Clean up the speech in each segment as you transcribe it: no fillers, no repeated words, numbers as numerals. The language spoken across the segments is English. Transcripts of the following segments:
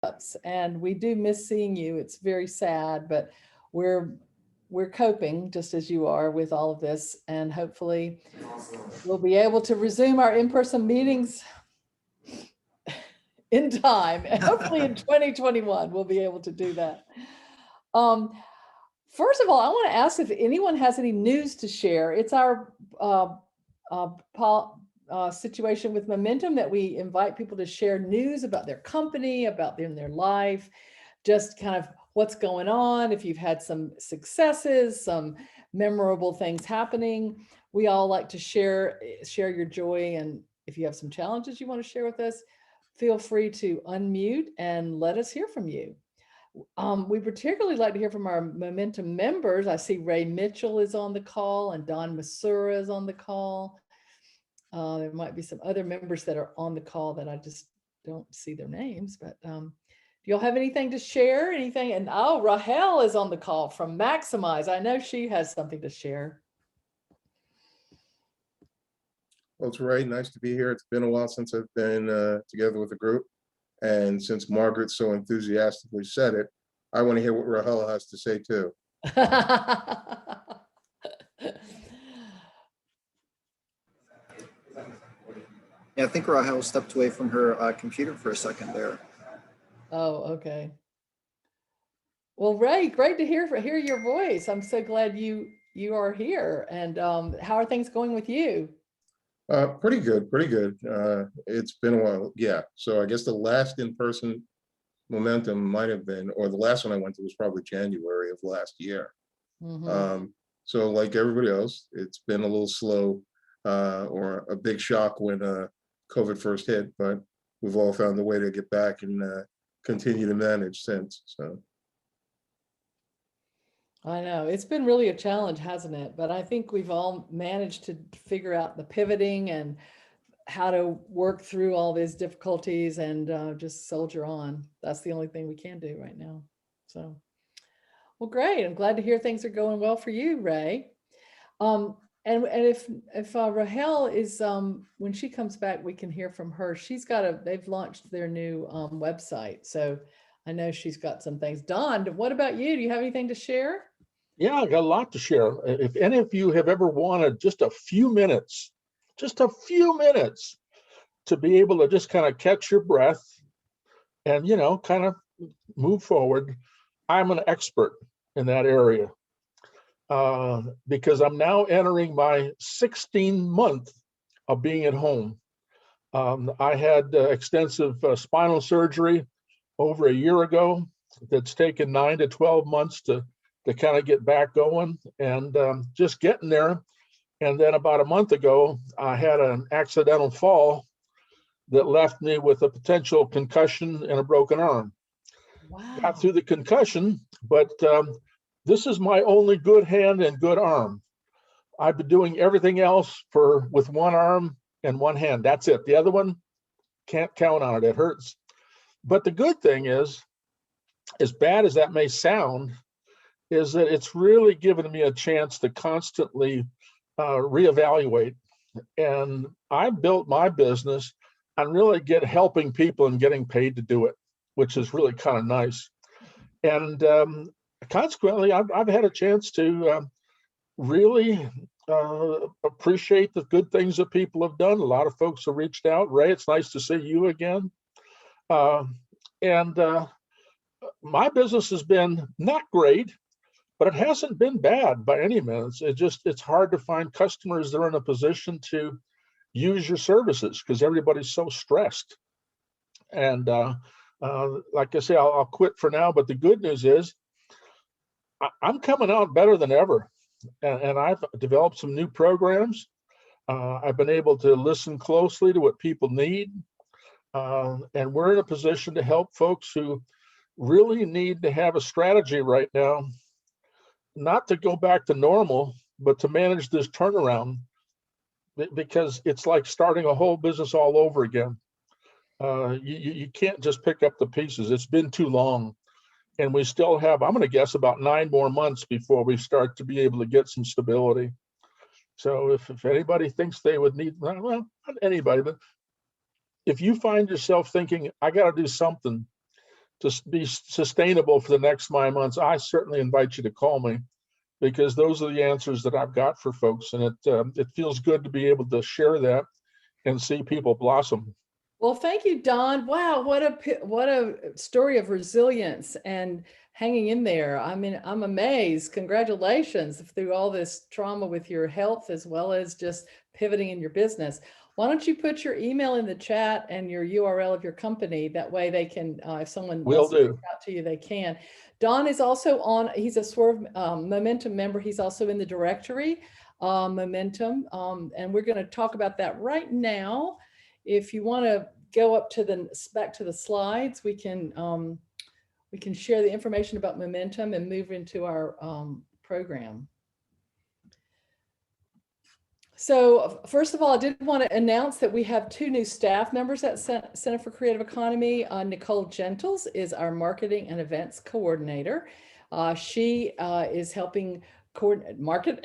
meetups, and we do miss seeing you. It's very sad, but we're coping just as you are with all of this, and hopefully we'll be able to resume our in-person meetings in time. And hopefully in 2021 we'll be able to do that. First of all, I want to ask if anyone has any news to share. It's our situation with Momentum that we invite people to share news about their company, about their life, just kind of what's going on. If you've had some successes, some memorable things happening, we all like to share your joy. And if you have some challenges you want to share with us, feel free to unmute and let us hear from you. We particularly like to hear from our Momentum members. I see Ray Mitchell is on the call and Don Masura is on the call. There might be some other members that are on the call that I just don't see their names, but do y'all have anything to share? Anything? And oh, Rahel is on the call from Maximize. I know she has something to share. Well, it's Ray. Nice to be here. It's been a while since I've been together with the group. And since Margaret so enthusiastically said it, I want to hear what Rahel has to say too. Yeah, I think Rahel stepped away from her computer for a second there. Oh, okay. Well, Ray, great to hear your voice. I'm so glad you are here. And how are things going with you? Pretty good, pretty good. It's been a while. Yeah. So I guess the last in-person Momentum might have been, or the last one I went to was probably January of last year. Mm-hmm. So like everybody else, it's been a little slow or a big shock when COVID first hit, but we've all found a way to get back and continue to manage since. So. I know it's been really a challenge, hasn't it? But I think we've all managed to figure out the pivoting and how to work through all these difficulties and just soldier on. That's the only thing we can do right now. So, well, great. I'm glad to hear things are going well for you, Ray. And if Rahel is, when she comes back, we can hear from her. They've launched their new website. So I know she's got some things. Don, what about you? Do you have anything to share? Yeah, I got a lot to share. If any of you have ever wanted just a few minutes to be able to just kind of catch your breath and, kind of move forward, I'm an expert in that area because I'm now entering my 16th month of being at home. I had extensive spinal surgery over a year ago that's taken 9 to 12 months to kind of get back going and just getting there. And then about a month ago, I had an accidental fall that left me with a potential concussion and a broken arm. Wow. Got through the concussion, but this is my only good hand and good arm. I've been doing everything else with one arm and one hand. That's it. The other one, can't count on it. It hurts. But the good thing is, as bad as that may sound, is that it's really given me a chance to constantly reevaluate. And I built my business on really helping people and getting paid to do it, which is really kind of nice. And consequently, I've had a chance to really appreciate the good things that people have done. A lot of folks have reached out. Ray, it's nice to see you again. My business has been not great, but it hasn't been bad by any means. It's hard to find customers that are in a position to use your services because everybody's so stressed. And like I say, I'll quit for now, but the good news is I'm coming out better than ever. And I've developed some new programs. I've been able to listen closely to what people need. And we're in a position to help folks who really need to have a strategy right now, not to go back to normal, but to manage this turnaround, because it's like starting a whole business all over again. You can't just pick up the pieces. It's been too long. And we still have, I'm going to guess, about 9 more months before we start to be able to get some stability. So if anybody thinks they would need, well, not anybody, but if you find yourself thinking, I got to do something, to be sustainable for the next 9 months, I certainly invite you to call me, because those are the answers that I've got for folks. And it feels good to be able to share that and see people blossom. Well, thank you, Don. Wow, what a story of resilience and hanging in there. I mean, I'm amazed. Congratulations through all this trauma with your health, as well as just pivoting in your business. Why don't you put your email in the chat and your URL of your company? That way they can, if someone wants to reach out to you, they can. Don is also on, he's a Swerve Momentum member. He's also in the directory, Momentum. And we're going to talk about that right now. If you want to go up to back to the slides, we can share the information about Momentum and move into our program. So first of all, I did want to announce that we have 2 new staff members at Center for Creative Economy. Nicole Gentles is our marketing and events coordinator. She is helping market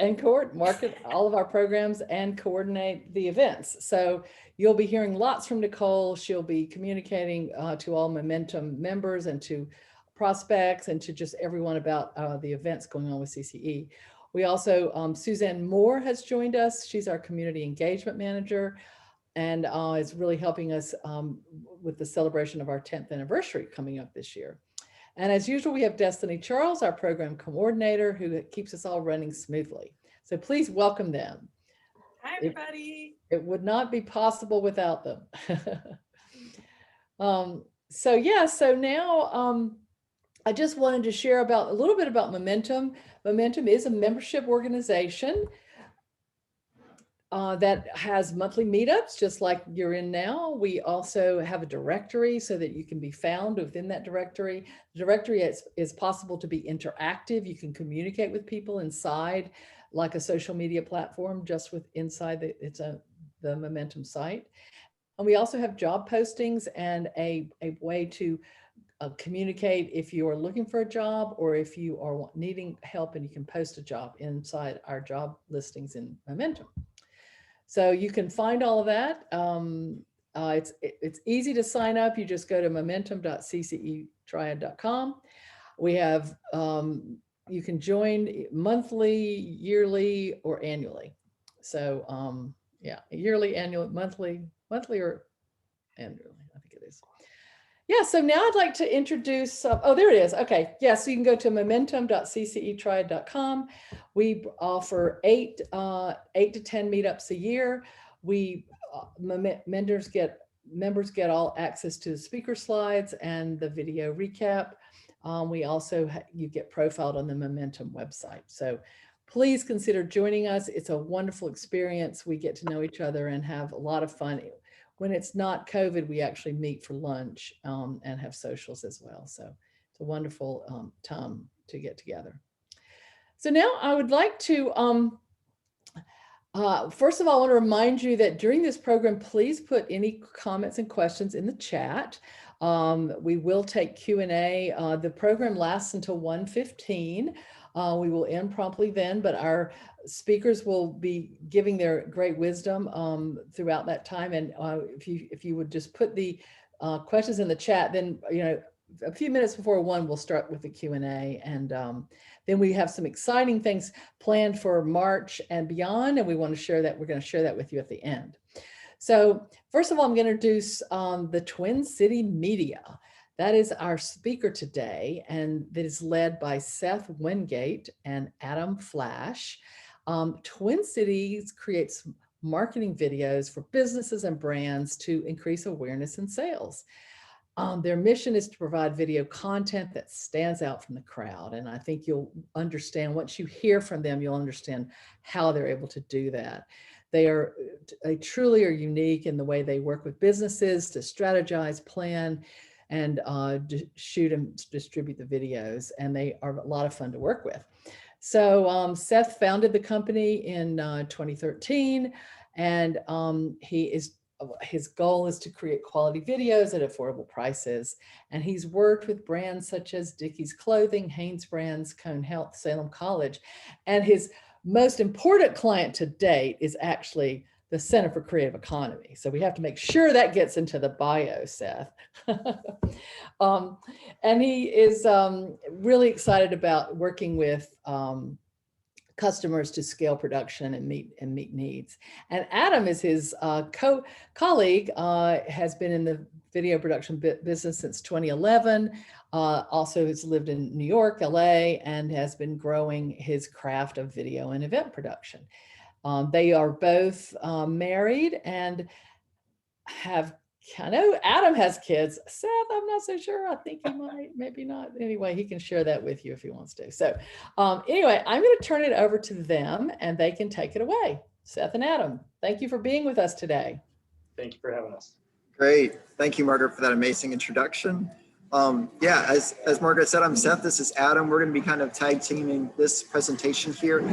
all of our programs and coordinate the events. So you'll be hearing lots from Nicole. She'll be communicating to all Momentum members and to prospects and to just everyone about the events going on with CCE. We also, Suzanne Moore has joined us. She's our community engagement manager and is really helping us with the celebration of our 10th anniversary coming up this year. And as usual, we have Destiny Charles, our program coordinator, who keeps us all running smoothly. So please welcome them. Hi, everybody. It would not be possible without them. So now I just wanted to share a little bit about Momentum. Momentum is a membership organization that has monthly meetups, just like you're in now. We also have a directory so that you can be found within that directory. The directory is possible to be interactive. You can communicate with people inside, like a social media platform, just inside the Momentum site. And we also have job postings and a way to communicate if you are looking for a job or if you are needing help, and you can post a job inside our job listings in Momentum. So you can find all of that. It's easy to sign up. You just go to momentum.ccetriad.com. We have, you can join monthly, yearly, or annually. So yeah, yearly, annual, monthly or annually, I think it is. Yeah, so now I'd like to introduce, oh, there it is. Okay, yeah, so you can go to momentum.ccetriad.com. We offer 8 to 10 meetups a year. Members get all access to the speaker slides and the video recap. We also, you get profiled on the Momentum website. So please consider joining us. It's a wonderful experience. We get to know each other and have a lot of fun. When it's not COVID, we actually meet for lunch and have socials as well. So it's a wonderful time to get together. So now I would like to, first of all, I want to remind you that during this program, please put any comments and questions in the chat. We will take Q&A. The program lasts until 1:15. We will end promptly then, but our speakers will be giving their great wisdom throughout that time. And if you would just put the questions in the chat, then a few minutes before 1, we'll start with the Q&A. And then we have some exciting things planned for March and beyond, and we want to share that. We're going to share that with you at the end. So first of all, I'm going to introduce the Twin City Media. That is our speaker today, and that is led by Seth Wingate and Adam Flasch. Twin Cities creates marketing videos for businesses and brands to increase awareness and sales. Their mission is to provide video content that stands out from the crowd. And I think you'll understand, once you hear from them, you'll understand how they're able to do that. They truly are unique in the way they work with businesses to strategize, plan, and shoot and distribute the videos. And they are a lot of fun to work with. So Seth founded the company in 2013, and his goal is to create quality videos at affordable prices. And he's worked with brands such as Dickies Clothing, Hanes Brands, Cone Health, Salem College. And his most important client to date is actually the Center for Creative Economy. So we have to make sure that gets into the bio, Seth. And he is really excited about working with customers to scale production and meet needs. And Adam is his colleague, has been in the video production business since 2011. Also has lived in New York, LA, and has been growing his craft of video and event production. They are both married and have, I know Adam has kids. Seth, I'm not so sure. I think he might, maybe not. Anyway, he can share that with you if he wants to. So anyway, I'm going to turn it over to them and they can take it away. Seth and Adam, thank you for being with us today. Thank you for having us. Great. Thank you, Margaret, for that amazing introduction. Yeah, as Margaret said, I'm Seth. This is Adam. We're going to be kind of tag teaming this presentation here.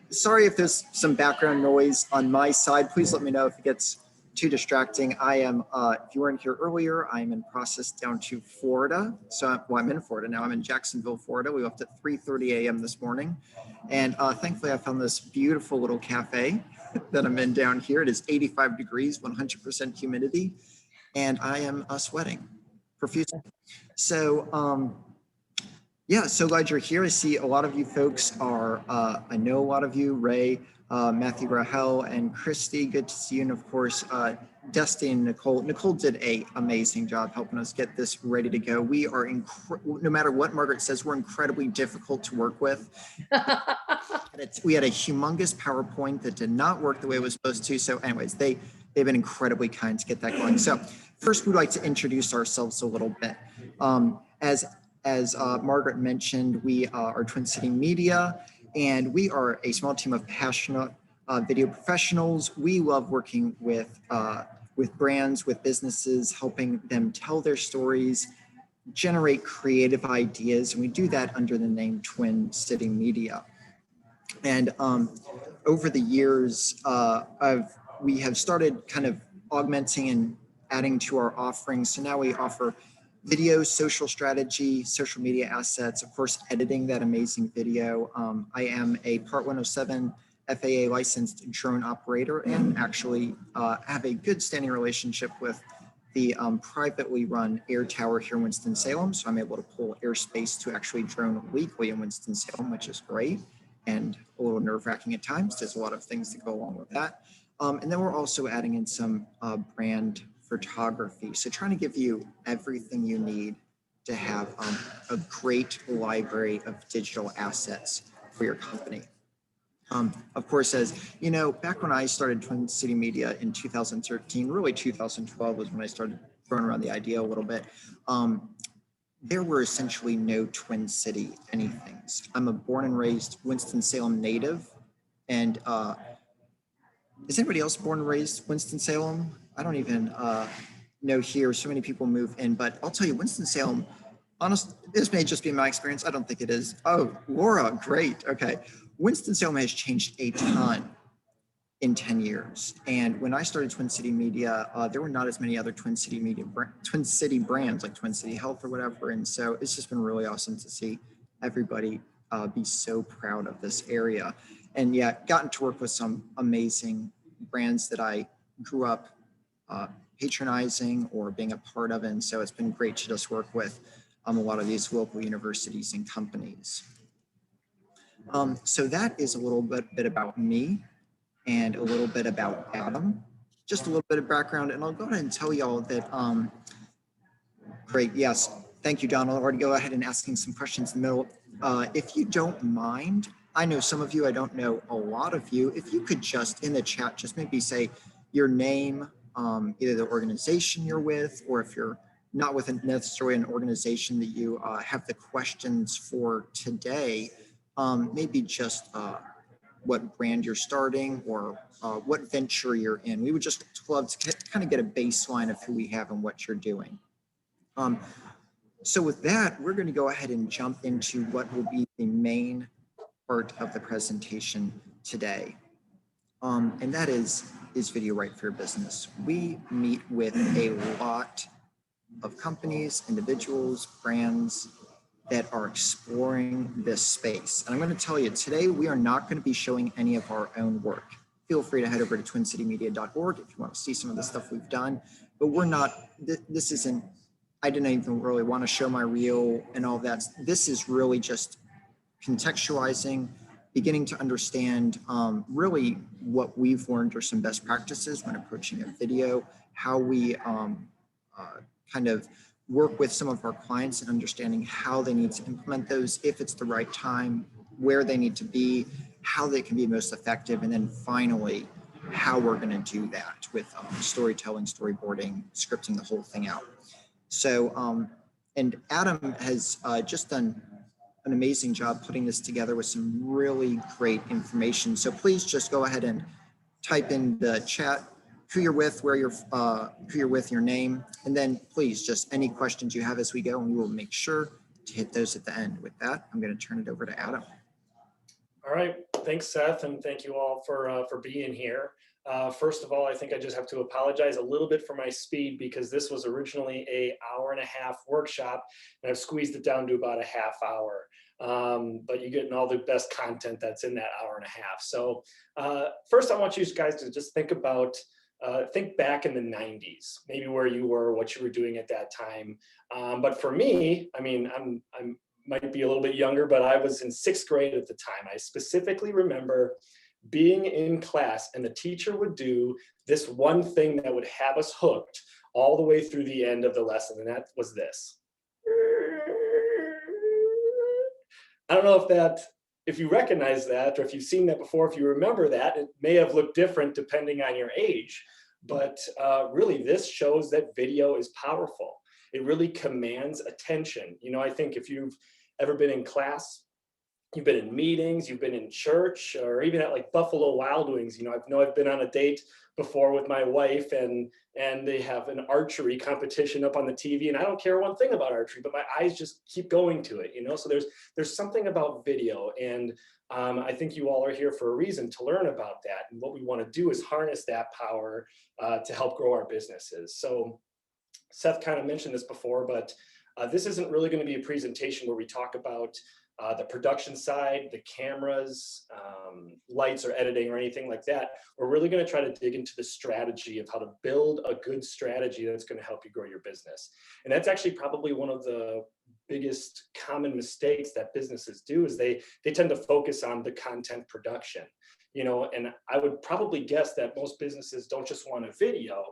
Sorry if there's some background noise on my side. Please let me know if it gets too distracting. I am, if you weren't here earlier, I'm in process down to Florida. So, well, I'm in Florida now. I'm in Jacksonville, Florida. We left at 3:30 a.m. this morning. And thankfully, I found this beautiful little cafe that I'm in down here. It is 85 degrees, 100% humidity. And I am sweating profusely. So, yeah, so glad you're here. I see a lot of you folks are, I know a lot of you, Ray, Matthew, Rahel, and Christy. Good to see you. And of course, Dusty and Nicole. Nicole did an amazing job helping us get this ready to go. We are, no matter what Margaret says, we're incredibly difficult to work with. We had a humongous PowerPoint that did not work the way it was supposed to. So anyways, they've been incredibly kind to get that going. So first, we'd like to introduce ourselves a little bit. As Margaret mentioned, we are Twin City Media, and we are a small team of passionate video professionals. We love working with brands, with businesses, helping them tell their stories, generate creative ideas, and we do that under the name Twin City Media. And over the years, we have started kind of augmenting and adding to our offerings. So now we offer video, social strategy, social media assets, of course, editing that amazing video. I am a Part 107 FAA licensed drone operator and actually have a good standing relationship with the privately run air tower here in Winston-Salem. So I'm able to pull airspace to actually drone weekly in Winston-Salem, which is great and a little nerve-wracking at times. There's a lot of things that go along with that. And then we're also adding in some brand photography. So trying to give you everything you need to have a great library of digital assets for your company. Of course, as you know, back when I started Twin City Media in 2013, really 2012 was when I started throwing around the idea a little bit. There were essentially no Twin City anythings. I'm a born and raised Winston-Salem native. And is anybody else born and raised Winston-Salem? I don't even know here. So many people move in, but I'll tell you, Winston-Salem, honestly, this may just be my experience. I don't think it is. Oh, Laura, great. Okay. Winston-Salem has changed a ton in 10 years. And when I started Twin City Media, there were not as many other Twin City brands like Twin City Health or whatever. And so it's just been really awesome to see everybody be so proud of this area. And yeah, gotten to work with some amazing brands that I grew up patronizing or being a part of. And so it's been great to just work with a lot of these local universities and companies. So that is a little bit about me and a little bit about Adam, just a little bit of background. And I'll go ahead and tell y'all that, great, yes, thank you, Donald. I'll already go ahead and asking some questions in the middle. If you don't mind, I know some of you, I don't know a lot of you, if you could just in the chat, just maybe say your name, either the organization you're with, or if you're not with necessarily an organization that you have the questions for today, maybe just what brand you're starting or what venture you're in. We would just love to kind of get a baseline of who we have and what you're doing. So with that, we're going to go ahead and jump into what will be the main part of the presentation today. And that is Video Right for Your Business. We meet with a lot of companies, individuals, brands that are exploring this space. And I'm going to tell you today, we are not going to be showing any of our own work. feel free to head over to twincitymedia.org if you want to see some of the stuff we've done. But we're not, this isn't, I didn't even really want to show my reel and all of that. This is really just contextualizing, beginning to understand really what we've learned are some best practices when approaching a video, how we kind of work with some of our clients and understanding how they need to implement those, if it's the right time, where they need to be, how they can be most effective, and then finally, how we're going to do that with storytelling, storyboarding, scripting the whole thing out. So, and Adam has just done an amazing job putting this together with some really great information. So please just go ahead and type in the chat who you're with, who you're with, your name, and then please just any questions you have as we go, and we will make sure to hit those at the end. With that, I'm going to turn it over to Adam. All right, thanks, Seth, and thank you all for being here. First of all, I think I just have to apologize a little bit for my speed because this was originally an hour-and-a-half workshop, and I've squeezed it down to about a half hour. But you're getting all the best content that's in that hour-and-a-half. So first, I want you guys to just think about, think back in the 90s, maybe where you were, what you were doing at that time. But for me, I mean, I'm might be a little bit younger, but I was in 6th grade at the time. I specifically remember being in class and the teacher would do this one thing that would have us hooked all the way through the end of the lesson, and that was this. I don't know if you recognize that, or if you've seen that before, if you remember that, it may have looked different depending on your age, but really this shows that video is powerful. It really commands attention. You know, I think if you've ever been in class, you've been in meetings, you've been in church, or even at like Buffalo Wild Wings. You know, I've been on a date before with my wife, and they have an archery competition up on the TV, and I don't care one thing about archery, but my eyes just keep going to it. You know, so there's something about video, and I think you all are here for a reason, to learn about that. And what we want to do is harness that power to help grow our businesses. So Seth kind of mentioned this before, but this isn't really going to be a presentation where we talk about the production side, the cameras, lights or editing or anything like that. We're really going to try to dig into the strategy of how to build a good strategy that's going to help you grow your business. And that's actually probably one of the biggest common mistakes that businesses do, is they tend to focus on the content production. You know, and I would probably guess that most businesses don't just want a video,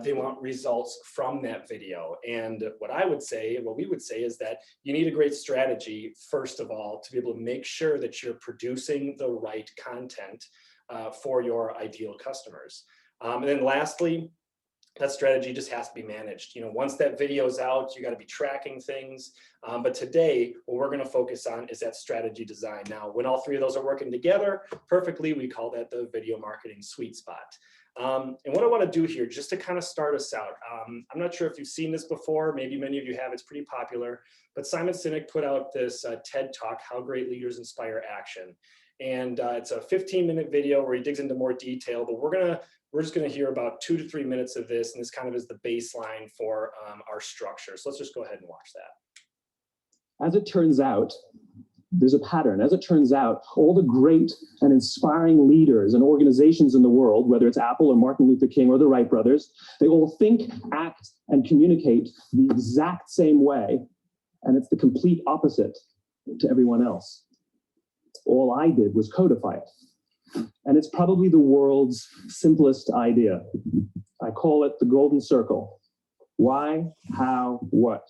they want results from that video. And what we would say is that you need a great strategy, first of all, to be able to make sure that you're producing the right content for your ideal customers. And then lastly, that strategy just has to be managed. You know, once that video is out, you got to be tracking things. But today, what we're going to focus on is that strategy design. Now, when all three of those are working together perfectly, we call that the video marketing sweet spot. And what I want to do here, just to kind of start us out, I'm not sure if you've seen this before, maybe many of you have, it's pretty popular, but Simon Sinek put out this TED Talk, How Great Leaders Inspire Action. And it's a 15-minute video where he digs into more detail, but we're just going to hear about 2 to 3 minutes of this, and this kind of is the baseline for our structure. So let's just go ahead and watch that. As it turns out, there's a pattern. As it turns out, all the great and inspiring leaders and organizations in the world, whether it's Apple or Martin Luther King or the Wright brothers, they all think, act, and communicate the exact same way, and it's the complete opposite to everyone else. All I did was codify it. And it's probably the world's simplest idea. I call it the golden circle. Why, how, what?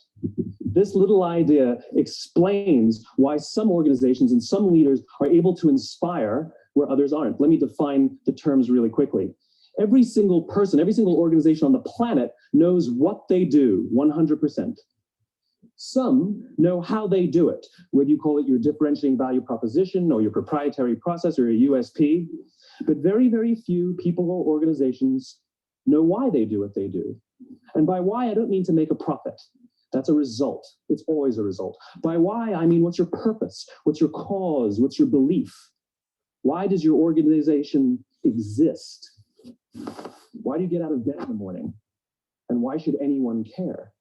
This little idea explains why some organizations and some leaders are able to inspire where others aren't. Let me define the terms really quickly. Every single person, every single organization on the planet knows what they do 100%. Some know how they do it, whether you call it your differentiating value proposition or your proprietary process or your USP. But very, very few people or organizations know why they do what they do. And by why, I don't mean to make a profit. That's a result. It's always a result. By why, I mean, what's your purpose? What's your cause? What's your belief? Why does your organization exist? Why do you get out of bed in the morning? And why should anyone care?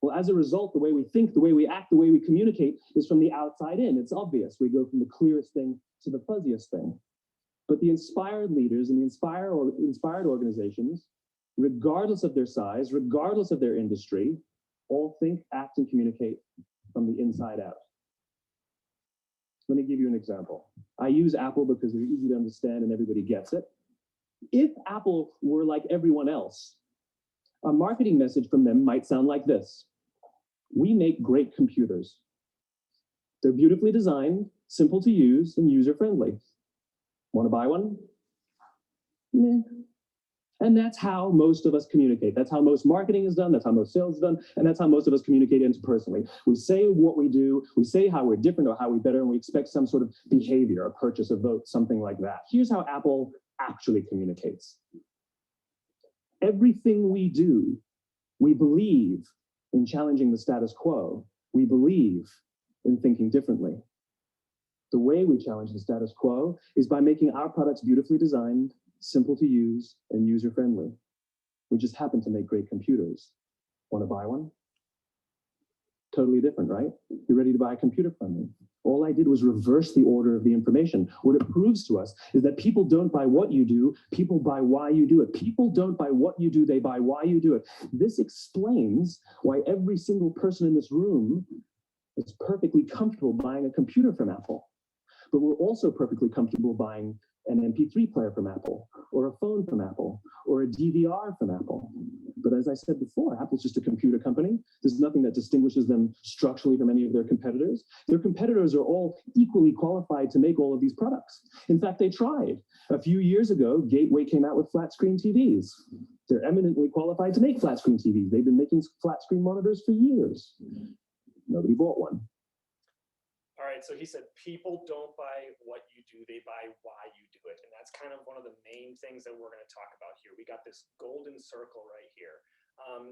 Well, as a result, the way we think, the way we act, the way we communicate is from the outside in. It's obvious. We go from the clearest thing to the fuzziest thing. But the inspired leaders and the inspired organizations, regardless of their size, regardless of their industry, all think, act, and communicate from the inside out. Let me give you an example. I use Apple because they're easy to understand and everybody gets it. If Apple were like everyone else, a marketing message from them might sound like this. We make great computers. They're beautifully designed, simple to use, and user-friendly. Want to buy one? Meh. And that's how most of us communicate. That's how most marketing is done. That's how most sales is done. And that's how most of us communicate interpersonally. We say what we do. We say how we're different or how we're better, and we expect some sort of behavior, a purchase, a vote, something like that. Here's how Apple actually communicates. Everything we do, we believe in challenging the status quo. We believe in thinking differently. The way we challenge the status quo is by making our products beautifully designed, simple to use, and user-friendly. We just happen to make great computers. Want to buy one? Totally different, right? You're ready to buy a computer from me. All I did was reverse the order of the information. What it proves to us is that people don't buy what you do, people buy why you do it. People don't buy what you do, they buy why you do it. This explains why every single person in this room is perfectly comfortable buying a computer from Apple. But we're also perfectly comfortable buying an MP3 player from Apple, or a phone from Apple, or a DVR from Apple. But as I said before, Apple's just a computer company. There's nothing that distinguishes them structurally from any of their competitors. Their competitors are all equally qualified to make all of these products. In fact, they tried. A few years ago, Gateway came out with flat screen TVs. They're eminently qualified to make flat screen TVs. They've been making flat screen monitors for years. Nobody bought one. All right, so he said, people don't buy what you do, they buy why you do it. And that's kind of one of the main things that we're going to talk about here. We got this golden circle right here.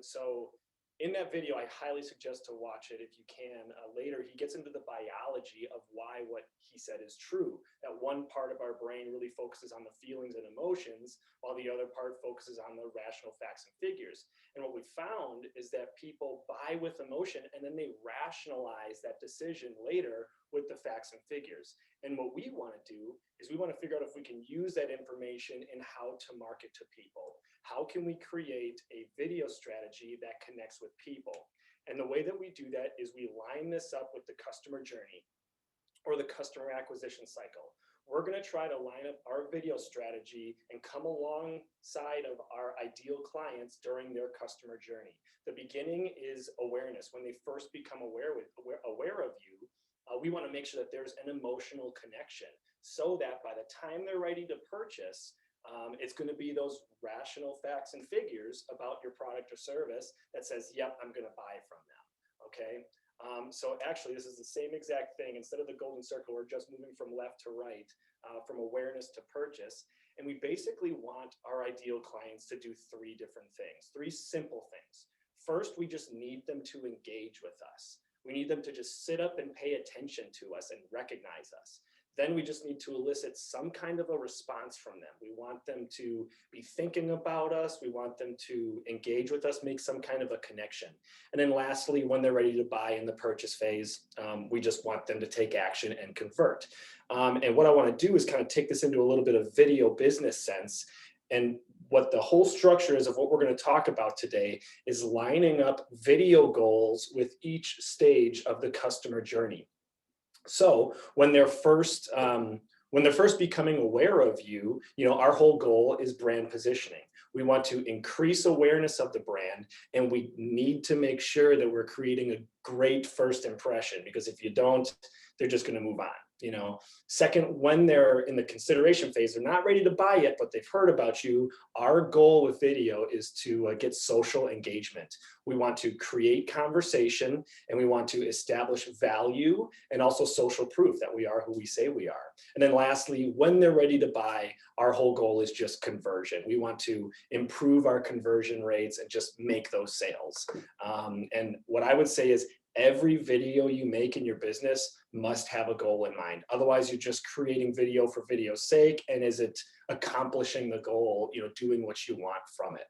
So in that video, I highly suggest to watch it if you can. Later, he gets into the biology of why what he said is true. That one part of our brain really focuses on the feelings and emotions, while the other part focuses on the rational facts and figures. And what we found is that people buy with emotion and then they rationalize that decision later with the facts and figures. And what we want to do is we want to figure out if we can use that information in how to market to people. How can we create a video strategy that connects with people? And the way that we do that is we line this up with the customer journey or the customer acquisition cycle. We're going to try to line up our video strategy and come alongside of our ideal clients during their customer journey. The beginning is awareness. When they first become aware of you, we want to make sure that there's an emotional connection so that by the time they're ready to purchase, it's going to be those rational facts and figures about your product or service that says, yep, I'm going to buy from them. Okay. So actually, this is the same exact thing. Instead of the golden circle, we're just moving from left to right, from awareness to purchase. And we basically want our ideal clients to do three different things, three simple things. First, we just need them to engage with us. We need them to just sit up and pay attention to us and recognize us. Then we just need to elicit some kind of a response from them. We want them to be thinking about us. We want them to engage with us, make some kind of a connection. And then lastly, when they're ready to buy in the purchase phase, we just want them to take action and convert. And what I want to do is kind of take this into a little bit of video business sense. And what the whole structure is of what we're going to talk about today is lining up video goals with each stage of the customer journey. So when they're first becoming aware of you, our whole goal is brand positioning. We want to increase awareness of the brand, and we need to make sure that we're creating a great first impression, because if you don't, they're just going to move on. Second, when they're in the consideration phase, they're not ready to buy yet, but they've heard about you. Our goal with video is to get social engagement. We want to create conversation, and we want to establish value and also social proof that we are who we say we are. And then lastly, when they're ready to buy, our whole goal is just conversion. We want to improve our conversion rates and just make those sales. And what I would say is, every video you make in your business must have a goal in mind. Otherwise, you're just creating video for video's sake. And is it accomplishing the goal, doing what you want from it?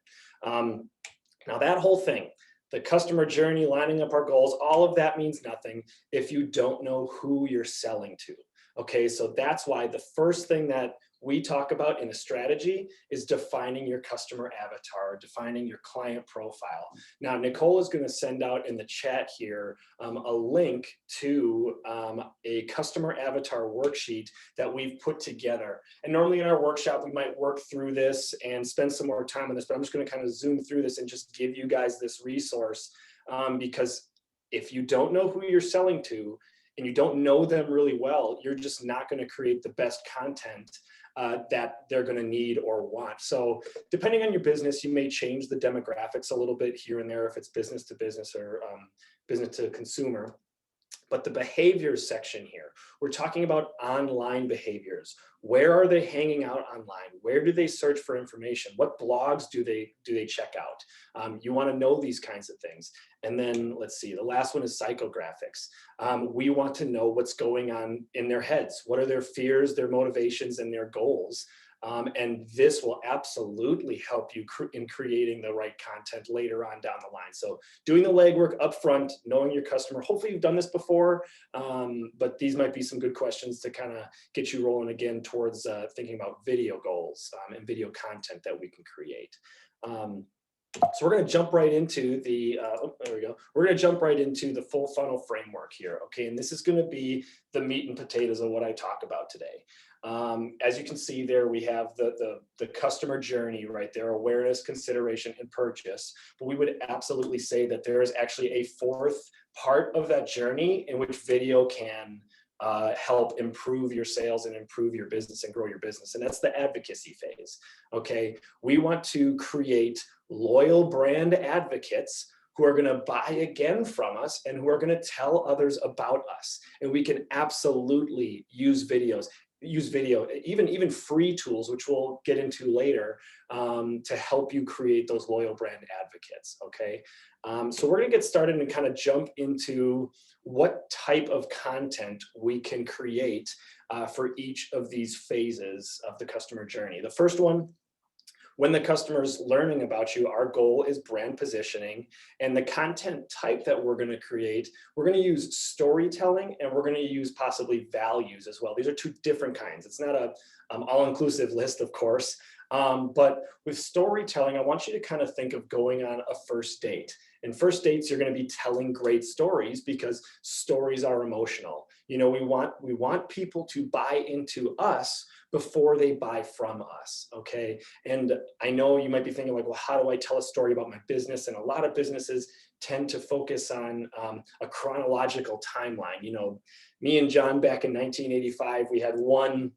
Now that whole thing, the customer journey, lining up our goals, all of that means nothing if you don't know who you're selling to. Okay, so that's why the first thing that we talk about in a strategy is defining your customer avatar, defining your client profile. Now, Nicole is going to send out in the chat here a link to a customer avatar worksheet that we've put together. And normally in our workshop, we might work through this and spend some more time on this, but I'm just going to kind of zoom through this and just give you guys this resource because if you don't know who you're selling to and you don't know them really well, you're just not going to create the best content that they're going to need or want. So depending on your business, you may change the demographics a little bit here and there if it's business to business or business to consumer. But the behaviors section here, we're talking about online behaviors. Where are they hanging out online? Where do they search for information? What blogs do they check out? You want to know these kinds of things. And then let's see, the last one is psychographics. We want to know what's going on in their heads. What are their fears, their motivations, and their goals? And this will absolutely help you in creating the right content later on down the line. So doing the legwork up front, knowing your customer, hopefully you've done this before, but these might be some good questions to kind of get you rolling again towards thinking about video goals and video content that we can create. So we're going to jump right into the, there we go. We're going to jump right into the full funnel framework here. Okay. And this is going to be the meat and potatoes of what I talk about today. As you can see there, we have the customer journey right there, awareness, consideration, and purchase. But we would absolutely say that there is actually a fourth part of that journey in which video can help improve your sales and improve your business and grow your business. And that's the advocacy phase. Okay. We want to create loyal brand advocates who are going to buy again from us and who are going to tell others about us. And we can absolutely use video, even free tools, which we'll get into later, to help you create those loyal brand advocates. Okay. So we're going to get started and kind of jump into what type of content we can create for each of these phases of the customer journey. The first one, when the customer's learning about you, our goal is brand positioning, and the content type that we're going to create, we're going to use storytelling and we're going to use possibly values as well. These are two different kinds. It's not a all-inclusive list, of course, but with storytelling, I want you to kind of think of going on a first date. And first dates, you're going to be telling great stories because stories are emotional. You know, we want people to buy into us before they buy from us, okay? And I know you might be thinking like, well, how do I tell a story about my business? And a lot of businesses tend to focus on a chronological timeline. You know, me and John back in 1985, we had one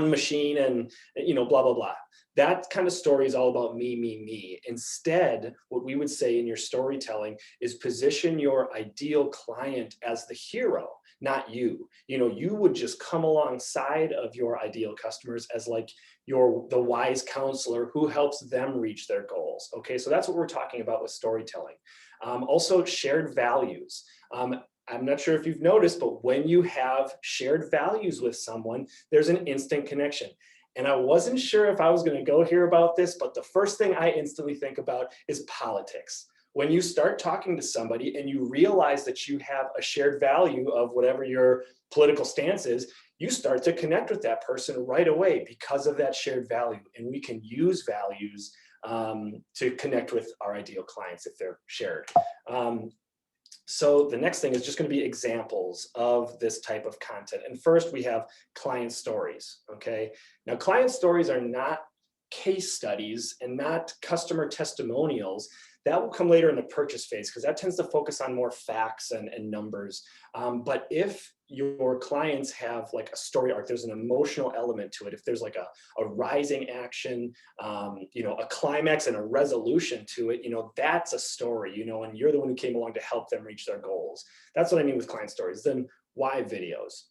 machine and, you know, blah, blah, blah. That kind of story is all about me, me, me. Instead, what we would say in your storytelling is position your ideal client as the hero, not you. You know, you would just come alongside of your ideal customers as like the wise counselor who helps them reach their goals. Okay, so that's what we're talking about with storytelling. Also, shared values. I'm not sure if you've noticed, but when you have shared values with someone, there's an instant connection. And I wasn't sure if I was going to go here about this, but the first thing I instantly think about is politics. When you start talking to somebody and you realize that you have a shared value of whatever your political stance is, you start to connect with that person right away because of that shared value. And we can use values to connect with our ideal clients if they're shared. So the next thing is just going to be examples of this type of content. And first we have client stories, okay? Now client stories are not case studies and not customer testimonials. That will come later in the purchase phase because that tends to focus on more facts and numbers. But if your clients have like a story arc, there's an emotional element to it. If there's like a rising action, you know, a climax and a resolution to it, you know, that's a story, you know, and you're the one who came along to help them reach their goals. That's what I mean with client stories. Then why videos?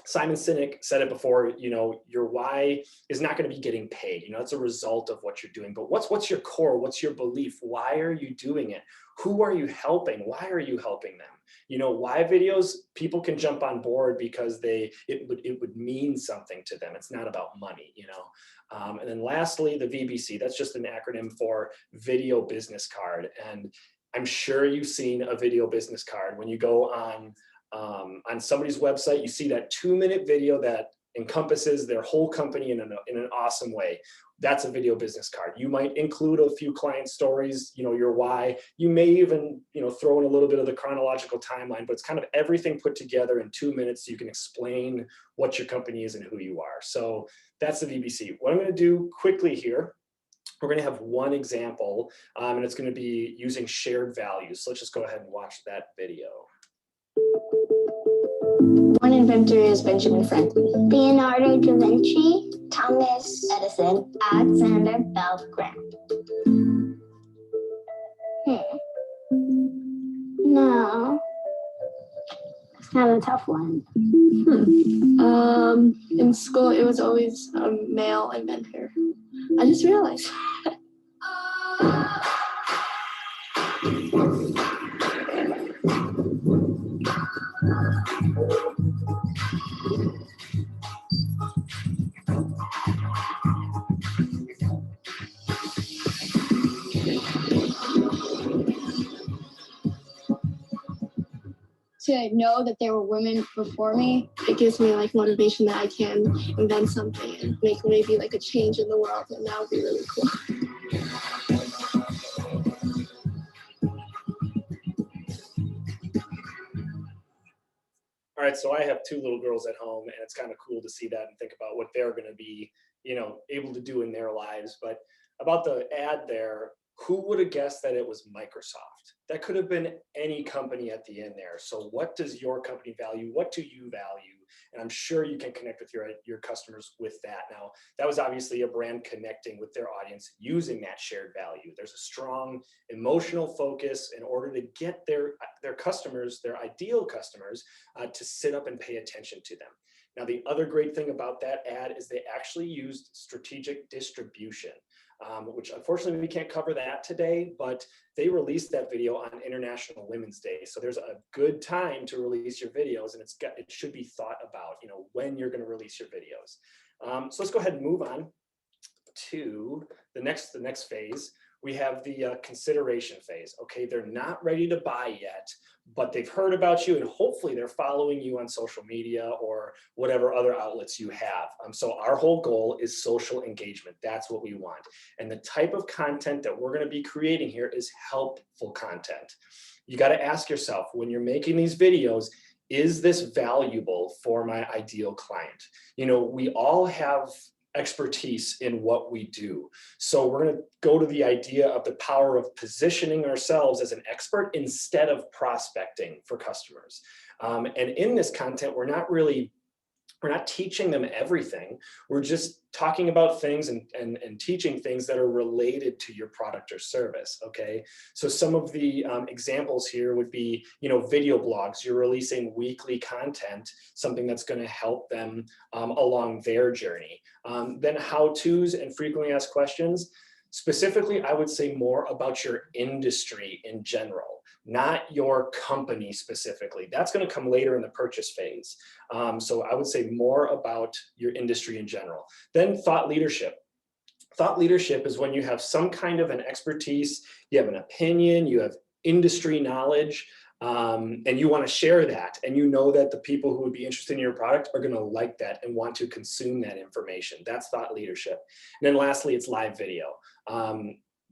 Simon Sinek said it before, you know, your why is not going to be getting paid. You know, it's a result of what you're doing. But what's your core? What's your belief? Why are you doing it? Who are you helping? Why are you helping them? You know, why videos, people can jump on board because it would mean something to them. It's not about money, you know. And then lastly, the VBC, that's just an acronym for video business card. And I'm sure you've seen a video business card. When you go on somebody's website, you see that 2-minute video that encompasses their whole company in an awesome way. That's a video business card. You might include a few client stories, your why. You may even, throw in a little bit of the chronological timeline, but it's kind of everything put together in 2 minutes so you can explain what your company is and who you are. So that's the VBC. What I'm going to do quickly here, we're going to have one example, and it's going to be using shared values. So let's just go ahead and watch that video. One inventor is Benjamin Franklin. Leonardo da Vinci. Thomas Edison. Alexander Bell Graham. No. It's kind of a tough one. In school, it was always a male inventor. I just realized. To know that there were women before me, it gives me like motivation that I can invent something and make maybe like a change in the world, and that would be really cool. All right, so I have 2 little girls at home, and it's kind of cool to see that and think about what they're going to be, able to do in their lives. But about the ad there, who would have guessed that it was Microsoft? That could have been any company at the end there. So what does your company value? What do you value? And I'm sure you can connect with your customers with that. Now, that was obviously a brand connecting with their audience using that shared value. There's a strong emotional focus in order to get their customers, their ideal customers, to sit up and pay attention to them. Now, the other great thing about that ad is they actually used strategic distribution, which unfortunately we can't cover that today, but they released that video on International Women's Day. So there's a good time to release your videos, and it should be thought about, when you're going to release your videos. So let's go ahead and move on to the next phase. We have the consideration phase. Okay, they're not ready to buy yet, but they've heard about you, and hopefully they're following you on social media or whatever other outlets you have. So our whole goal is social engagement. That's what we want. And the type of content that we're going to be creating here is helpful content. You got to ask yourself, when you're making these videos, is this valuable for my ideal client? We all have expertise in what we do. So we're going to go to the idea of the power of positioning ourselves as an expert instead of prospecting for customers. And in this content, we're not teaching them everything. We're just talking about things and teaching things that are related to your product or service, okay? So some of the examples here would be, video blogs. You're releasing weekly content, something that's gonna help them along their journey. Then how-tos and frequently asked questions. Specifically, I would say more about your industry in general, not your company specifically. That's going to come later in the purchase phase. So I would say more about your industry in general. Then thought leadership. Thought leadership is when you have some kind of an expertise, you have an opinion, you have industry knowledge, and you want to share that, and that the people who would be interested in your product are going to like that and want to consume that information. That's thought leadership. And then lastly, it's live video.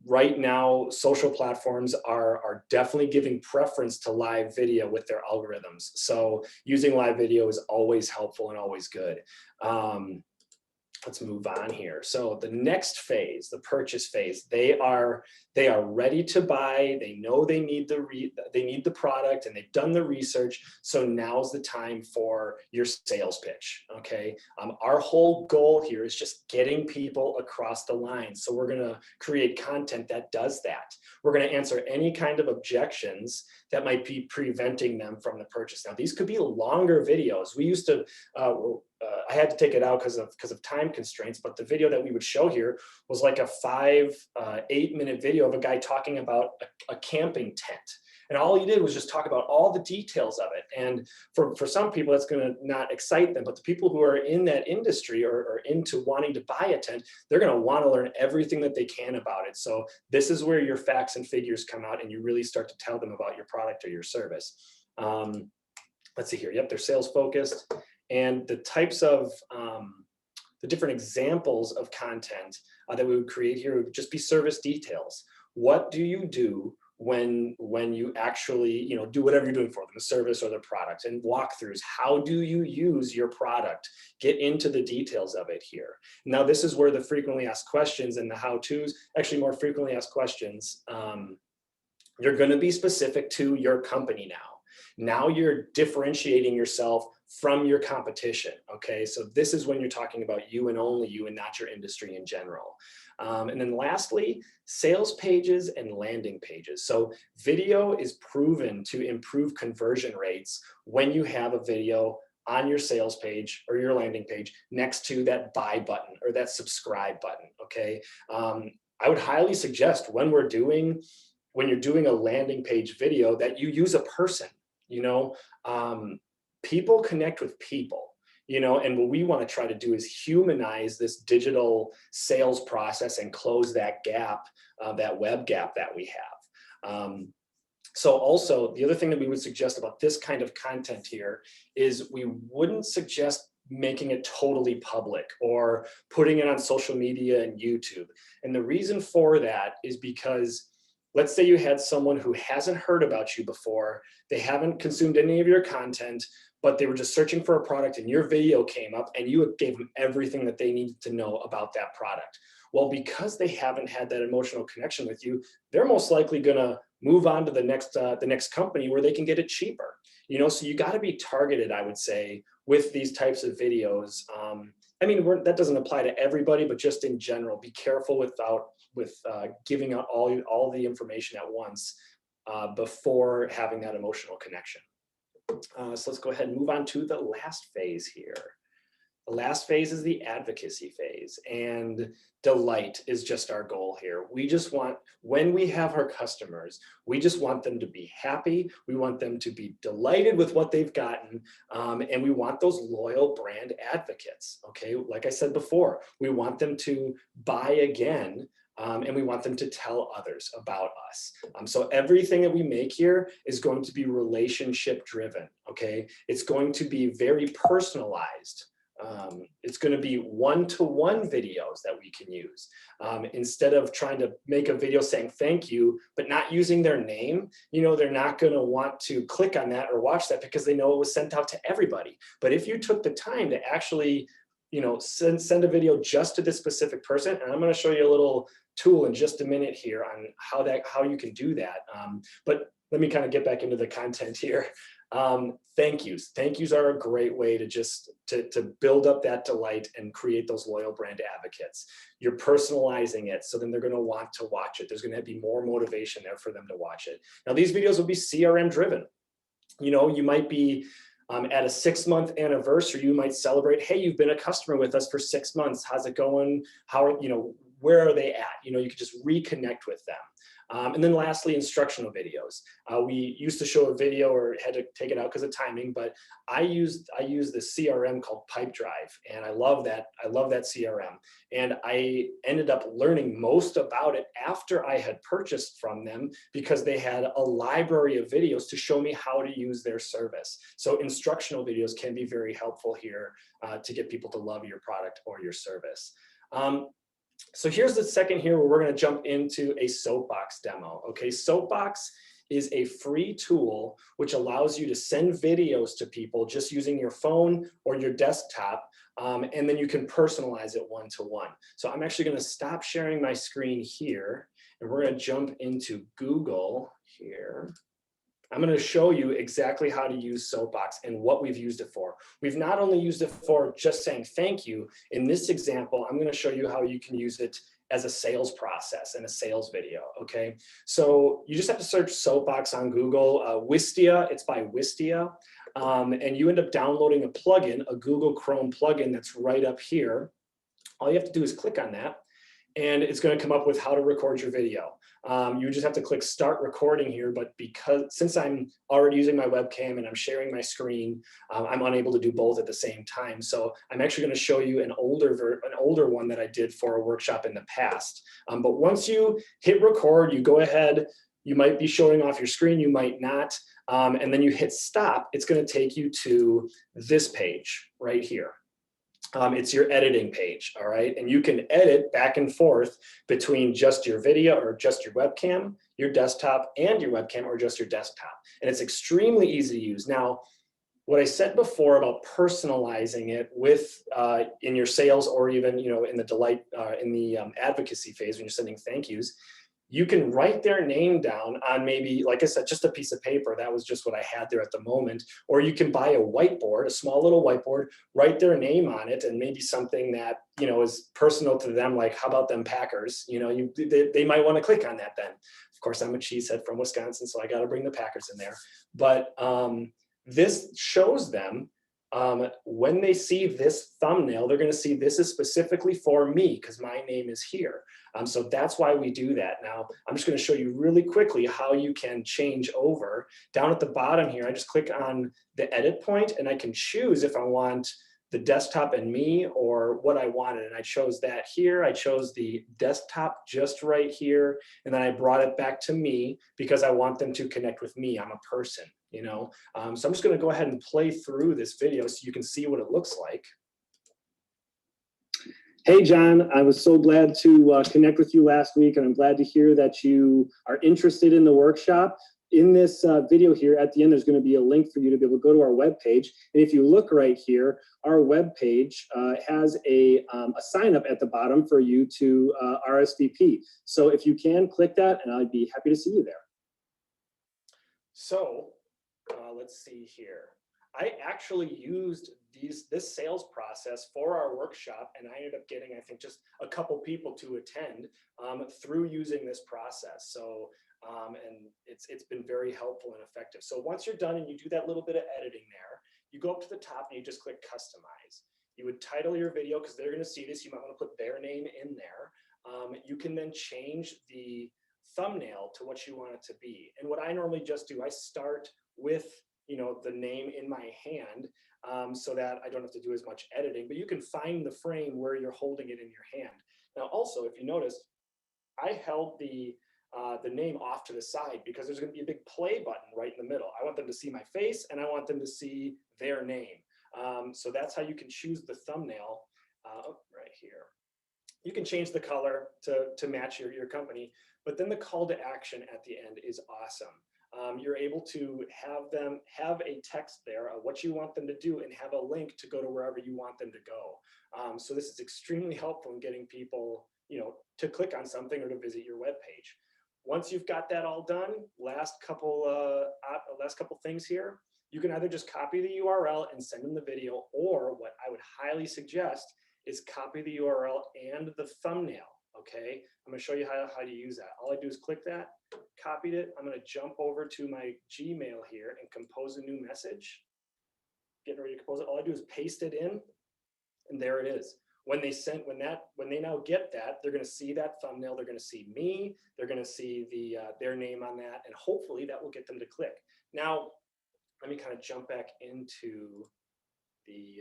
Right now, social platforms are definitely giving preference to live video with their algorithms. So using live video is always helpful and always good. Let's move on here. So the next phase, the purchase phase, they are ready to buy. They know they need the product, and they've done the research. So now's the time for your sales pitch. Okay. Our whole goal here is just getting people across the line. So we're going to create content that does that. We're going to answer any kind of objections that might be preventing them from the purchase. Now, these could be longer videos. We used to, I had to take it out because of time constraints, but the video that we would show here was like a 8-minute video of a guy talking about a camping tent. And all he did was just talk about all the details of it. And for some people, that's going to not excite them. But the people who are in that industry or into wanting to buy a tent, they're going to want to learn everything that they can about it. So this is where your facts and figures come out, and you really start to tell them about your product or your service. Let's see here. Yep, they're sales focused. And the types of, the different examples of content that we would create here would just be service details. What do you do when you actually, do whatever you're doing for them, the service or the product, and walkthroughs? How do you use your product? Get into the details of it here. Now, this is where the frequently asked questions and the how-tos, actually more frequently asked questions, you're going to be specific to your company now. Now you're differentiating yourself from your competition, okay? So this is when you're talking about you and only you and not your industry in general. And then lastly, sales pages and landing pages. So video is proven to improve conversion rates when you have a video on your sales page or your landing page next to that buy button or that subscribe button, okay? I would highly suggest when you're doing a landing page video that you use a person, people connect with people, and what we want to try to do is humanize this digital sales process and close that gap, that web gap that we have. So also the other thing that we would suggest about this kind of content here is we wouldn't suggest making it totally public or putting it on social media and YouTube. And the reason for that is because let's say you had someone who hasn't heard about you before, they haven't consumed any of your content, but they were just searching for a product and your video came up and you gave them everything that they needed to know about that product. Well, because they haven't had that emotional connection with you, they're most likely gonna move on to the next company where they can get it cheaper. So you gotta be targeted, I would say, with these types of videos. That doesn't apply to everybody, but just in general, be careful with giving out all the information at once before having that emotional connection. So let's go ahead and move on to the last phase here. The last phase is the advocacy phase, and delight is just our goal here. We just want, when we have our customers, we just want them to be happy. We want them to be delighted with what they've gotten, and we want those loyal brand advocates, okay? Like I said before, we want them to buy again, and we want them to tell others about us. So everything that we make here is going to be relationship driven, okay? It's going to be very personalized. It's going to be one-to-one videos that we can use. Instead of trying to make a video saying thank you, but not using their name, they're not going to want to click on that or watch that because they know it was sent out to everybody. But if you took the time to actually, send a video just to this specific person, and I'm going to show you a little tool in just a minute here on how you can do that. But let me kind of get back into the content here. Thank yous. Thank yous are a great way to just to build up that delight and create those loyal brand advocates. You're personalizing it, so then they're going to want to watch it. There's going to be more motivation there for them to watch it. Now, these videos will be CRM driven. You might be at a 6-month anniversary, you might celebrate, hey, you've been a customer with us for 6 months. How's it going? Where are they at? You could just reconnect with them. And then lastly, instructional videos. We used to show a video or had to take it out because of timing, but I use the CRM called Pipedrive, and I love that. I love that CRM. And I ended up learning most about it after I had purchased from them because they had a library of videos to show me how to use their service. So instructional videos can be very helpful here to get people to love your product or your service. So here's the second here where we're going to jump into a Soapbox demo. Okay, Soapbox is a free tool which allows you to send videos to people just using your phone or your desktop, and then you can personalize it one-to-one. So I'm actually going to stop sharing my screen here, and we're going to jump into Google here. I'm going to show you exactly how to use Soapbox and what we've used it for. We've not only used it for just saying thank you. In this example, I'm going to show you how you can use it as a sales process and a sales video, okay? So you just have to search Soapbox on Google. Wistia, it's by Wistia. And you end up downloading a plugin, a Google Chrome plugin that's right up here. All you have to do is click on that, and it's going to come up with how to record your video. You just have to click start recording here, but since I'm already using my webcam and I'm sharing my screen, I'm unable to do both at the same time. So I'm actually going to show you an older one that I did for a workshop in the past. But once you hit record, you go ahead, You might be showing off your screen, you might not. And then you hit stop, it's going to take you to this page right here. It's your editing page, all right? And you can edit back and forth between just your video or just your webcam, your desktop, and your webcam or just your desktop. And it's extremely easy to use. Now, what I said before about personalizing it with in your sales or even in the advocacy phase when you're sending thank yous, you can write their name down on maybe, like I said, just a piece of paper. That was just what I had there at the moment. Or you can buy a whiteboard, a small little whiteboard, write their name on it, and maybe something that is personal to them, like how about them Packers? They might want to click on that then. Of course, I'm a cheesehead from Wisconsin, so I got to bring the Packers in there. But this shows them when they see this thumbnail, they're going to see this is specifically for me because my name is here. So that's why we do that. Now, I'm just going to show you really quickly how you can change over. Down at the bottom here, I just click on the edit point and I can choose if I want the desktop and me or what I wanted. And I chose that here. I chose the desktop just right here. And then I brought it back to me because I want them to connect with me. I'm a person, So I'm just going to go ahead and play through this video so you can see what it looks like. Hey, John, I was so glad to connect with you last week, and I'm glad to hear that you are interested in the workshop. In this video here, at the end, there's going to be a link for you to be able to go to our webpage. And if you look right here, our webpage has a sign up at the bottom for you to RSVP. So if you can, click that, and I'd be happy to see you there. So let's see here. I actually used this sales process for our workshop, and I ended up getting, I think, just a couple people to attend through using this process. So, and it's been very helpful and effective. So once you're done and you do that little bit of editing there, you go up to the top and you just click customize. You would title your video because they're going to see this. You might want to put their name in there. You can then change the thumbnail to what you want it to be. And what I normally just do, I start with the name in my hand so that I don't have to do as much editing, but you can find the frame where you're holding it in your hand. Now, also, if you notice, I held the name off to the side because there's going to be a big play button right in the middle. I want them to see my face and I want them to see their name. So that's how you can choose the thumbnail right here. You can change the color to match your company, but then the call to action at the end is awesome. You're able to have them have a text there of what you want them to do and have a link to go to wherever you want them to go. So this is extremely helpful in getting people, to click on something or to visit your webpage. Once you've got that all done, last couple things here, you can either just copy the URL and send them the video, or what I would highly suggest is copy the URL and the thumbnail. Okay, I'm going to show you how to use that. All I do is click that, copied it. I'm going to jump over to my Gmail here and compose a new message. Getting ready to compose it. All I do is paste it in, and there it is. When they now get that, they're going to see that thumbnail. They're going to see me. They're going to see their name on that, and hopefully that will get them to click. Now, let me kind of jump back into the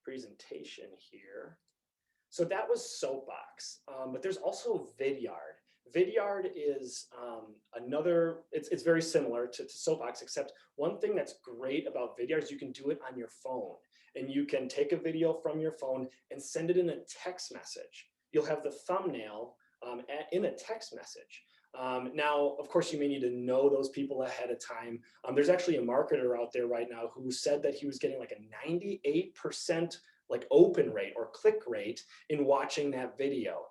presentation here. So that was Soapbox, but there's also Vidyard. Vidyard is it's very similar to Soapbox, except one thing that's great about Vidyard is you can do it on your phone, and you can take a video from your phone and send it in a text message. You'll have the thumbnail in a text message. Now, of course, you may need to know those people ahead of time. There's actually a marketer out there right now who said that he was getting like a 98% open rate or click rate in watching that video.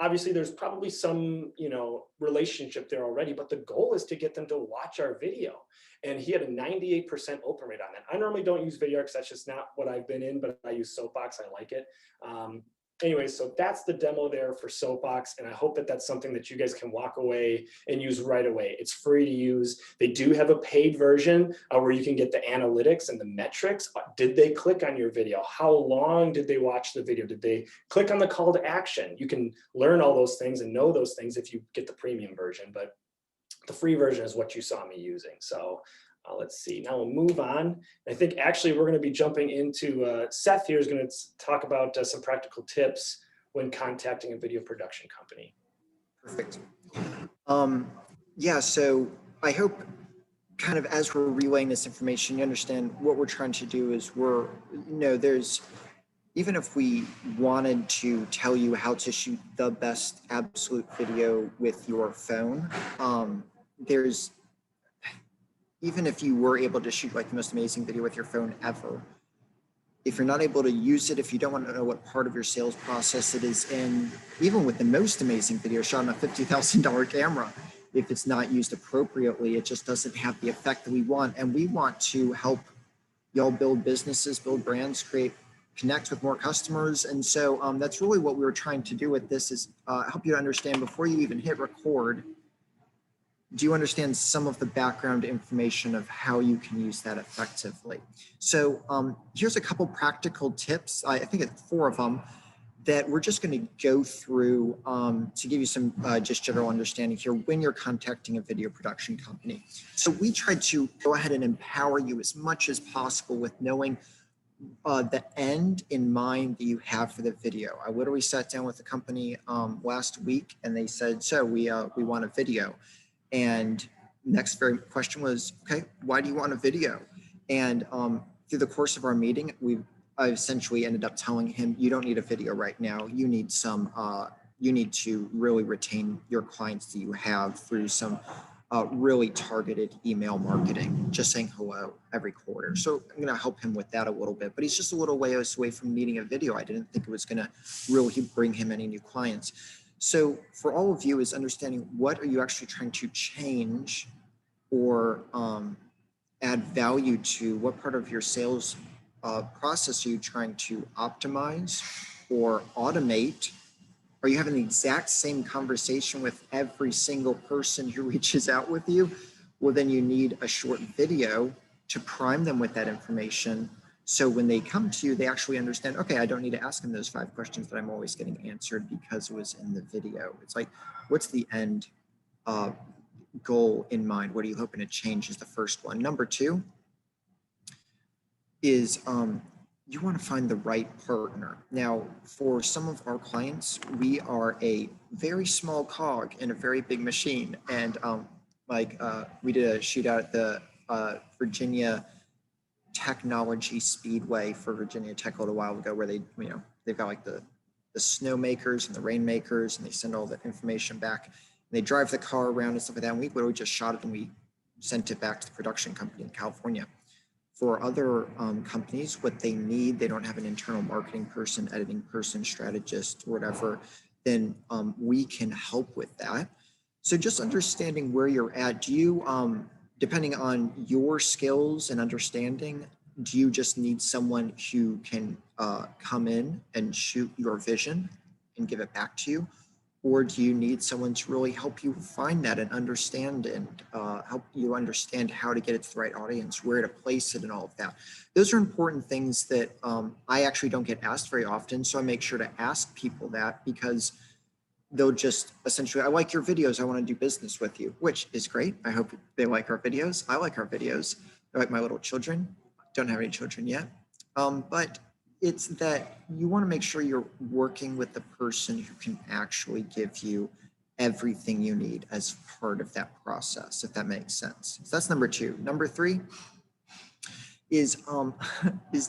Obviously, there's probably some, relationship there already, but the goal is to get them to watch our video. And he had a 98% open rate on that. I normally don't use Vidyard because that's just not what I've been in, but I use Soapbox. I like it. Anyway, so that's the demo there for Soapbox, and I hope that that's something that you guys can walk away and use right away. It's free to use. They do have a paid version where you can get the analytics and the metrics. Did they click on your video? How long did they watch the video? Did they click on the call to action? You can learn all those things and know those things if you get the premium version, but the free version is what you saw me using. So let's see, now we'll move on. I think actually we're going to be jumping into, Seth here is going to talk about some practical tips when contacting a video production company. Perfect. Yeah, so I hope kind of as we're relaying this information, you understand what we're trying to do is even if we wanted to tell you how to shoot the best absolute video with your phone, even if you were able to shoot like the most amazing video with your phone ever, if you're not able to use it, if you don't want to know what part of your sales process it is in, even with the most amazing video shot on a $50,000 camera, if it's not used appropriately, it just doesn't have the effect that we want. And we want to help y'all build businesses, build brands, connect with more customers. And so that's really what we were trying to do with this is help you to understand before you even hit record, do you understand some of the background information of how you can use that effectively? So here's a couple practical tips. I think it's 4 of them that we're just going to go through to give you some just general understanding here when you're contacting a video production company. So we tried to go ahead and empower you as much as possible with knowing the end in mind that you have for the video. I literally sat down with the company last week and they said, so we want a video. And next very question was, okay, why do you want a video? And through the course of our meeting, I essentially ended up telling him, you don't need a video right now. You need you need to really retain your clients that you have through some really targeted email marketing, just saying hello every quarter. So I'm gonna help him with that a little bit, but he's just a little ways away from needing a video. I didn't think it was gonna really bring him any new clients. So for all of you is understanding what are you actually trying to change or add value to, what part of your sales process are you trying to optimize or automate? Are you having the exact same conversation with every single person who reaches out with you? Well, then you need a short video to prime them with that information. So when they come to you, they actually understand, okay, I don't need to ask them those 5 questions that I'm always getting answered because it was in the video. It's like, what's the end goal in mind? What are you hoping to change is the first one. Number 2 is you want to find the right partner. Now, for some of our clients, we are a very small cog in a very big machine. And we did a shootout at the Virginia Technology Speedway for Virginia Tech a little while ago, where they've got like the snowmakers and the rainmakers, and they send all the information back. And they drive the car around and stuff like that. And we literally just shot it and we sent it back to the production company in California. For other companies, what they need, they don't have an internal marketing person, editing person, strategist, or whatever, then we can help with that. So just understanding where you're at, do you, depending on your skills and understanding, do you just need someone who can come in and shoot your vision and give it back to you? Or do you need someone to really help you find that and understand and help you understand how to get it to the right audience, where to place it and all of that? Those are important things that I actually don't get asked very often. So I make sure to ask people that, because they'll just essentially, I like your videos, I want to do business with you, which is great. I hope they like our videos. I like our videos. I like my little children. Don't have any children yet. But it's that you want to make sure you're working with the person who can actually give you everything you need as part of that process, if that makes sense. So that's number 2. Number 3 is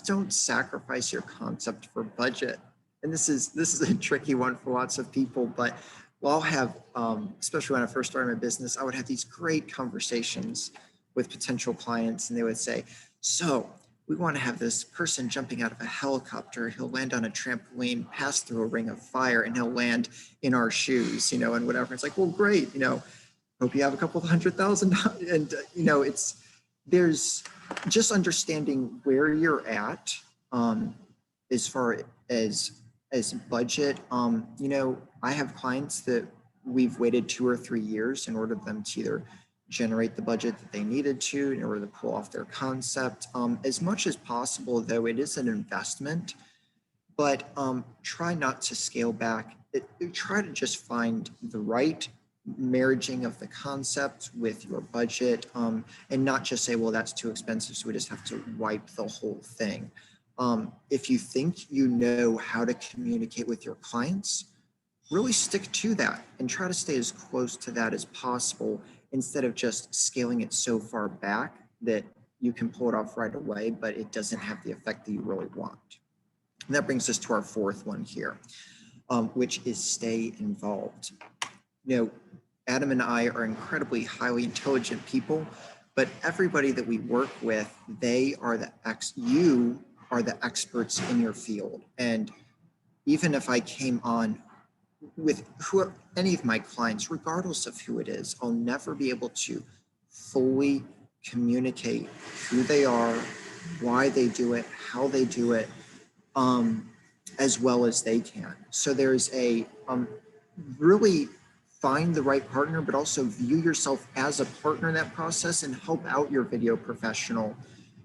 don't sacrifice your concept for budget. And this is a tricky one for lots of people, but I'll have, especially when I first started my business, I would have these great conversations with potential clients, and they would say, so we want to have this person jumping out of a helicopter. He'll land on a trampoline, pass through a ring of fire, and he'll land in our shoes, and whatever. It's like, well, great, hope you have a couple of $100,000. And, there's just understanding where you're at as far as budget. I have clients that we've waited 2 or 3 years in order for them to either generate the budget that they needed to in order to pull off their concept. As much as possible, though, it is an investment, but try not to scale back. Try to just find the right marriaging of the concept with your budget, and not just say, well, that's too expensive, so we just have to wipe the whole thing. If you think you know how to communicate with your clients, really stick to that and try to stay as close to that as possible instead of just scaling it so far back that you can pull it off right away, but it doesn't have the effect that you really want. And that brings us to our fourth one here, which is stay involved. You know, Adam and I are incredibly highly intelligent people, but everybody that we work with, you are the experts in your field. And even if I came on with any of my clients, regardless of who it is, I'll never be able to fully communicate who they are, why they do it, how they do it, as well as they can. So there's a really find the right partner, but also view yourself as a partner in that process and help out your video professional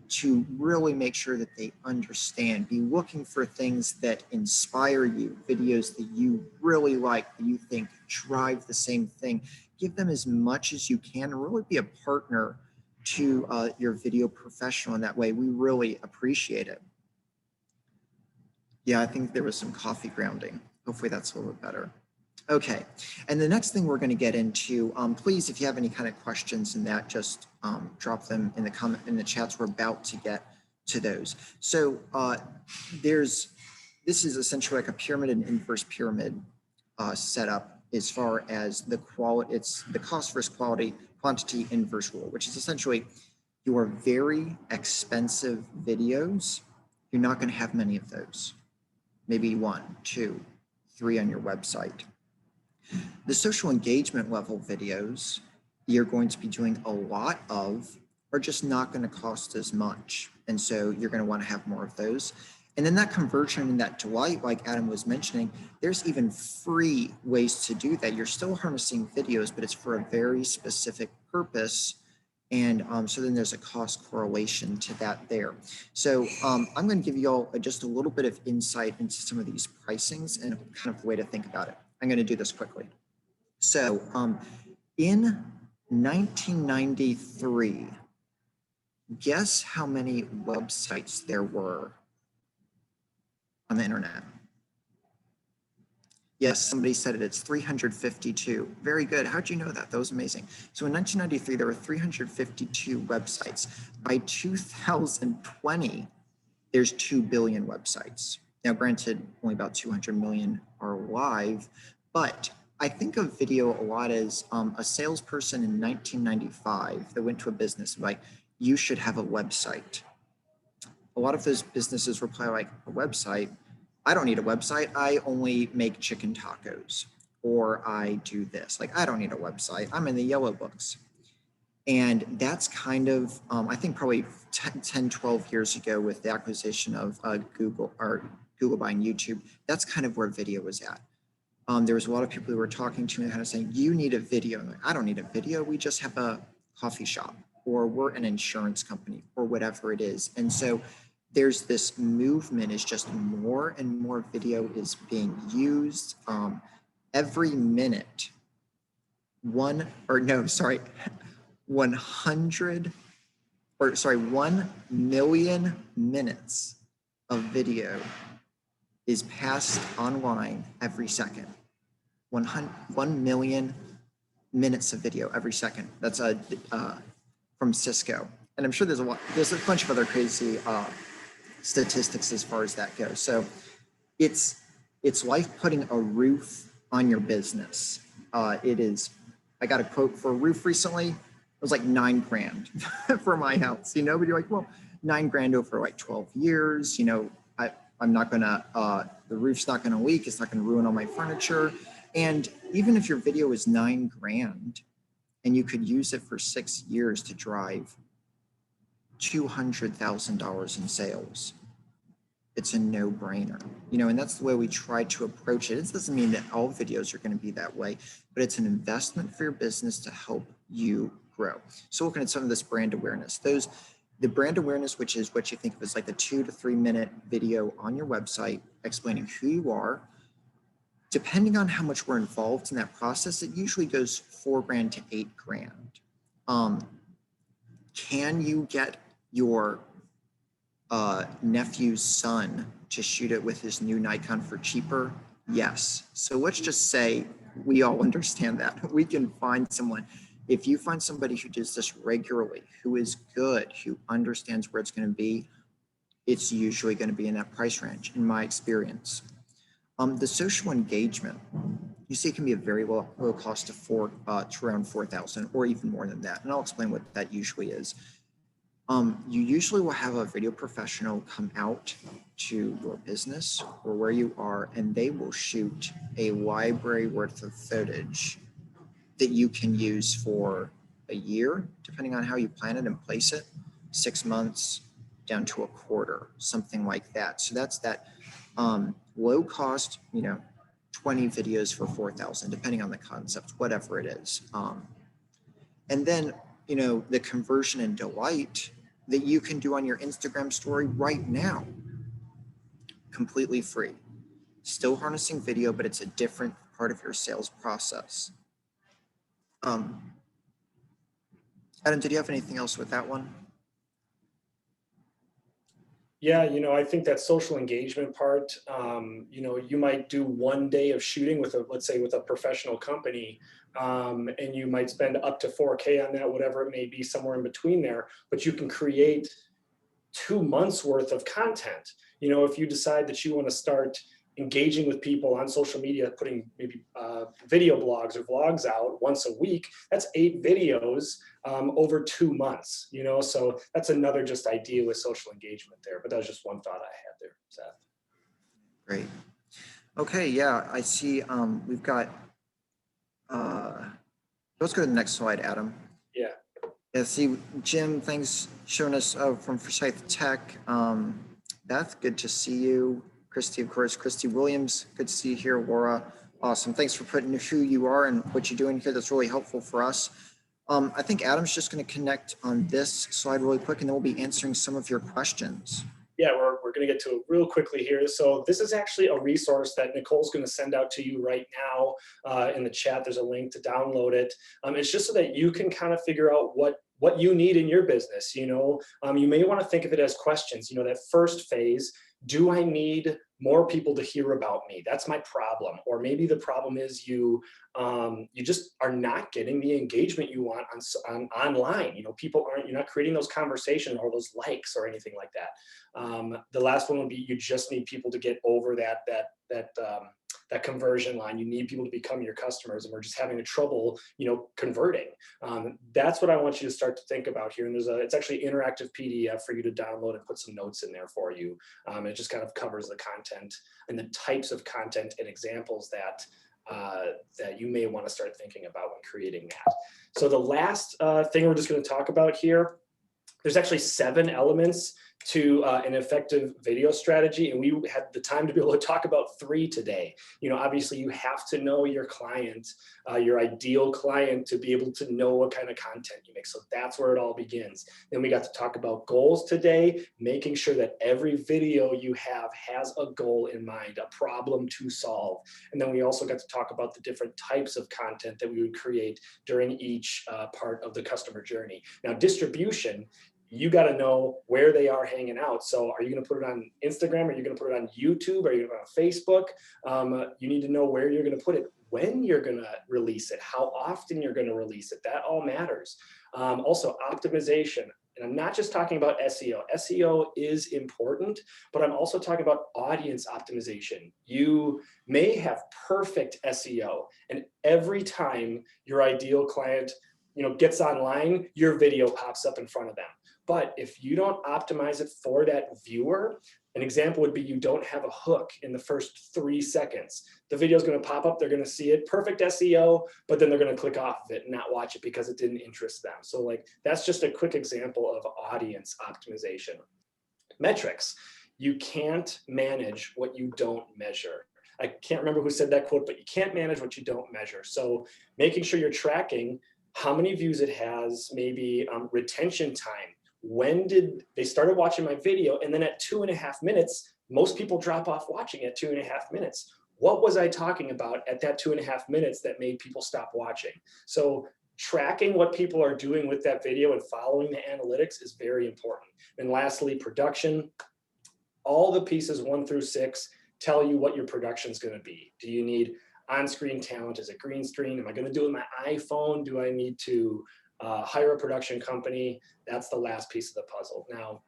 to really make sure that they understand. Be looking for things that inspire you, videos that you really like, that you think drive the same thing. Give them as much as you can and really be a partner to your video professional in that way. We really appreciate it. Yeah, I think there was some coffee grounding. Hopefully that's a little bit better. Okay, and the next thing we're going to get into, please, if you have any kind of questions in that, just drop them in the chats. We're about to get to those. So this is essentially like a pyramid and inverse pyramid setup as far as the quality. It's the cost versus quality, quantity inverse rule, which is essentially your very expensive videos. You're not going to have many of those. Maybe 1, 2, 3 on your website. The social engagement level videos you're going to be doing a lot of are just not going to cost as much. And so you're going to want to have more of those. And then that conversion and that delight, like Adam was mentioning, there's even free ways to do that. You're still harnessing videos, but it's for a very specific purpose. And so then there's a cost correlation to that there. So I'm going to give you all just a little bit of insight into some of these pricings and kind of the way to think about it. I'm going to do this quickly. So in 1993, guess how many websites there were on the internet? Yes, somebody said it, it's 352. Very good. How'd you know that? That was amazing. So in 1993, there were 352 websites. By 2020, there's 2 billion websites. Now, granted, only about 200 million are live, but I think of video a lot as a salesperson in 1995 that went to a business and like, you should have a website. A lot of those businesses were probably like, a website? I don't need a website. I only make chicken tacos, or I do this. Like, I don't need a website. I'm in the yellow books. And that's kind of, I think probably 10, 12 years ago with the acquisition of Google buying YouTube, that's kind of where video was at. There was a lot of people who were talking to me and kind of saying, you need a video. I'm like, I don't need a video. We just have a coffee shop, or we're an insurance company, or whatever it is. And so there's this movement, is just more and more video is being used every minute. 1 million minutes of video is passed online every second. 1 million minutes of video every second. That's from Cisco. And I'm sure there's a bunch of other crazy statistics as far as that goes. So it's like putting a roof on your business. It is, I got a quote for a roof recently. It was like $9,000 for my house, you know, but you're like, well, $9,000 over like 12 years, you know, I'm not gonna, the roof's not gonna leak. It's not gonna ruin all my furniture. And even if your video is $9,000 and you could use it for 6 years to drive $200,000 in sales, it's a no-brainer, you know, and that's the way we try to approach it. It doesn't mean that all videos are going to be that way, but it's an investment for your business to help you grow. So looking at some of this brand awareness, the brand awareness, which is what you think of as like the 2 to 3 minute video on your website explaining who you are. Depending on how much we're involved in that process, it usually goes $4,000 to $8,000. Can you get your nephew's son to shoot it with his new Nikon for cheaper? Yes. So let's just say we all understand that. We can find someone If you find somebody who does this regularly, who is good, who understands where it's going to be, it's usually going to be in that price range, in my experience. The social engagement, you see, it can be a very low cost to around 4,000 or even more than that. And I'll explain what that usually is. You usually will have a video professional come out to your business or where you are, and they will shoot a library worth of footage that you can use for a year, depending on how you plan it and place it, 6 months down to a quarter, something like that. So that's that low cost, 20 videos for 4,000, depending on the concept, whatever it is. And then, the conversion and delight that you can do on your Instagram story right now, completely free. Still harnessing video, but it's a different part of your sales process. Adam, did you have anything else with that one? Yeah, I think that social engagement part, you might do one day of shooting with let's say with a professional company, and you might spend up to 4K on that, whatever it may be, somewhere in between there, but you can create 2 months worth of content. If you decide that you want to start engaging with people on social media, putting maybe video blogs or vlogs out once a week, that's 8 videos over 2 months, so that's another just idea with social engagement there. But that was just one thought I had there, Seth. Great. Okay, yeah, I see we've got, let's go to the next slide, Adam. Yeah. Yeah, see, Jim, thanks showing us from Forsyth Tech. Beth, good to see you. Christy, of course, Christy Williams, good to see you here. Laura, awesome. Thanks for putting who you are and what you're doing here. That's really helpful for us. I think Adam's just going to connect on this slide really quick, and then we'll be answering some of your questions. Yeah, we're going to get to it real quickly here. So this is actually a resource that Nicole's going to send out to you right now in the chat. There's a link to download it. It's just so that you can kind of figure out what you need in your business. You may want to think of it as questions. That first phase, do I need more people to hear about me? That's my problem. Or maybe the problem is you just are not getting the engagement you want on online. You're not creating those conversations or those likes or anything like that. The last one would be, you just need people to get over that conversion line. You need people to become your customers, and we're just having trouble, converting. That's what I want you to start to think about here. And it's actually an interactive PDF for you to download and put some notes in there for you. It just kind of covers the content and the types of content and examples that you may want to start thinking about when creating that. So the last thing we're just going to talk about here, there's actually 7 elements to an effective video strategy, and we had the time to be able to talk about 3 today. Obviously you have to know your client, your ideal client, to be able to know what kind of content you make. So that's where it all begins. Then we got to talk about goals today, making sure that every video you have has a goal in mind, a problem to solve. And then we also got to talk about the different types of content that we would create during each part of the customer journey. Now, distribution, you got to know where they are hanging out. So are you going to put it on Instagram? Are you going to put it on YouTube? Are you going to put it on Facebook? You need to know where you're going to put it, when you're going to release it, how often you're going to release it. That all matters. Also, optimization. And I'm not just talking about SEO. SEO is important, but I'm also talking about audience optimization. You may have perfect SEO, and every time your ideal client gets online, your video pops up in front of them. But if you don't optimize it for that viewer, an example would be you don't have a hook in the first 3 seconds. The video is going to pop up, they're going to see it, perfect SEO, but then they're going to click off of it and not watch it because it didn't interest them. So that's just a quick example of audience optimization. Metrics. You can't manage what you don't measure. I can't remember who said that quote, but you can't manage what you don't measure. So making sure you're tracking how many views it has, maybe retention time. When did they started watching my video? And then at 2.5 minutes, most people drop off watching at 2.5 minutes. What was I talking about at that 2.5 minutes that made people stop watching? So tracking what people are doing with that video and following the analytics is very important. And lastly, production. All the pieces 1 through 6 tell you what your production is going to be. Do you need on-screen talent? Is it green screen? Am I going to do it with my iPhone? Do I need to hire a production company? That's the last piece of the puzzle. Now,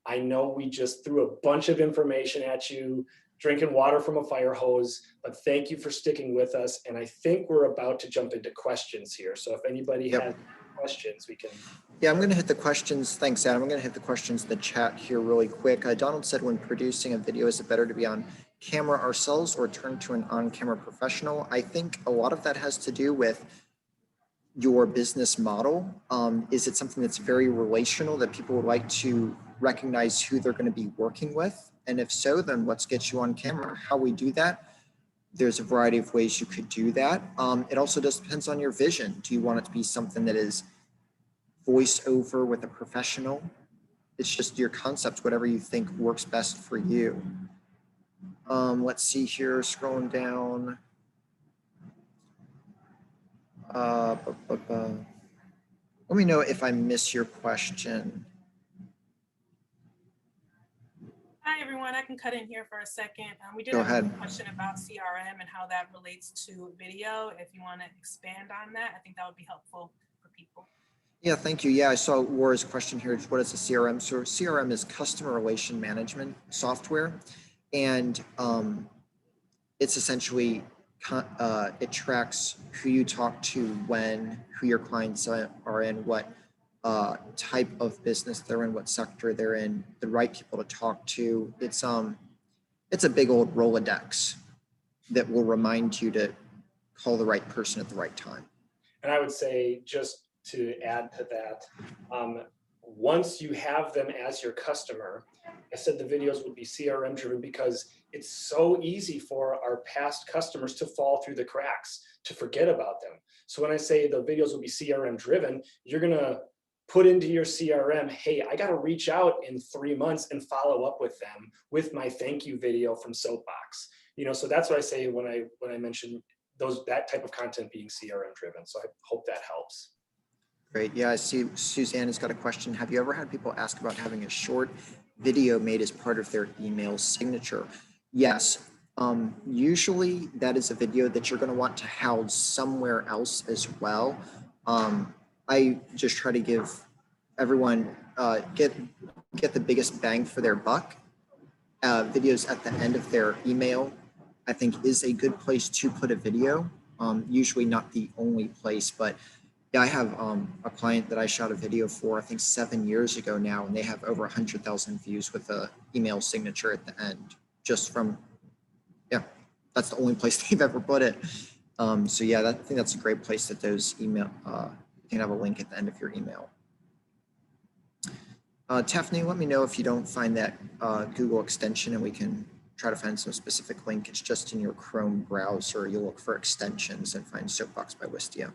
I know we just threw a bunch of information at you, drinking water from a fire hose, but thank you for sticking with us. And I think we're about to jump into questions here. So if anybody has questions, we can. Yeah, I'm going to hit the questions. Thanks, Adam. I'm going to hit the questions in the chat here really quick. Donald said, when producing a video, is it better to be on camera ourselves or turn to an on-camera professional? I think a lot of that has to do with your business model. Is it something that's very relational that people would like to recognize who they're going to be working with? And if so, then let's get you on camera. How we do that, there's a variety of ways you could do that. It also just depends on your vision. Do you want it to be something that is voice over with a professional? It's just your concept, whatever you think works best for you. Let's see here, scrolling down. Let me know if I miss your question. Hi, everyone. I can cut in here for a second. We did Go have ahead. a question about CRM and how that relates to video. If you want to expand on that, I think that would be helpful for people. Yeah, thank you. Yeah, I saw Laura's question here. What is a CRM? So CRM is customer relation management software. And it's essentially, it tracks who you talk to when, who your clients are in, what type of business they're in, what sector they're in, the right people to talk to. It's a big old Rolodex that will remind you to call the right person at the right time. And I would say, just to add to that, once you have them as your customer, I said the videos would be CRM driven because it's so easy for our past customers to fall through the cracks, to forget about them. So when I say the videos will be CRM driven, you're going to put into your CRM, hey, I got to reach out in 3 months and follow up with them with my thank you video from Soapbox. You know, so that's what I say when I mention that type of content being CRM driven. So I hope that helps. Great. Yeah, I see Suzanne has got a question. Have you ever had people ask about having a short video made as part of their email signature? Yes. Usually that is a video that you're going to want to house somewhere else as well. I just try to give everyone get the biggest bang for their buck. Videos at the end of their email, I think, is a good place to put a video. Usually not the only place, but yeah, I have a client that I shot a video for, I think 7 years ago now, and they have over 100,000 views with a email signature at the end, just from, yeah, that's the only place they've ever put it. So yeah, I think that's a great place that those email, you can have a link at the end of your email. Tiffany, let me know if you don't find that Google extension and we can try to find some specific link. It's just in your Chrome browser. You'll look for extensions and find Soapbox by Wistia.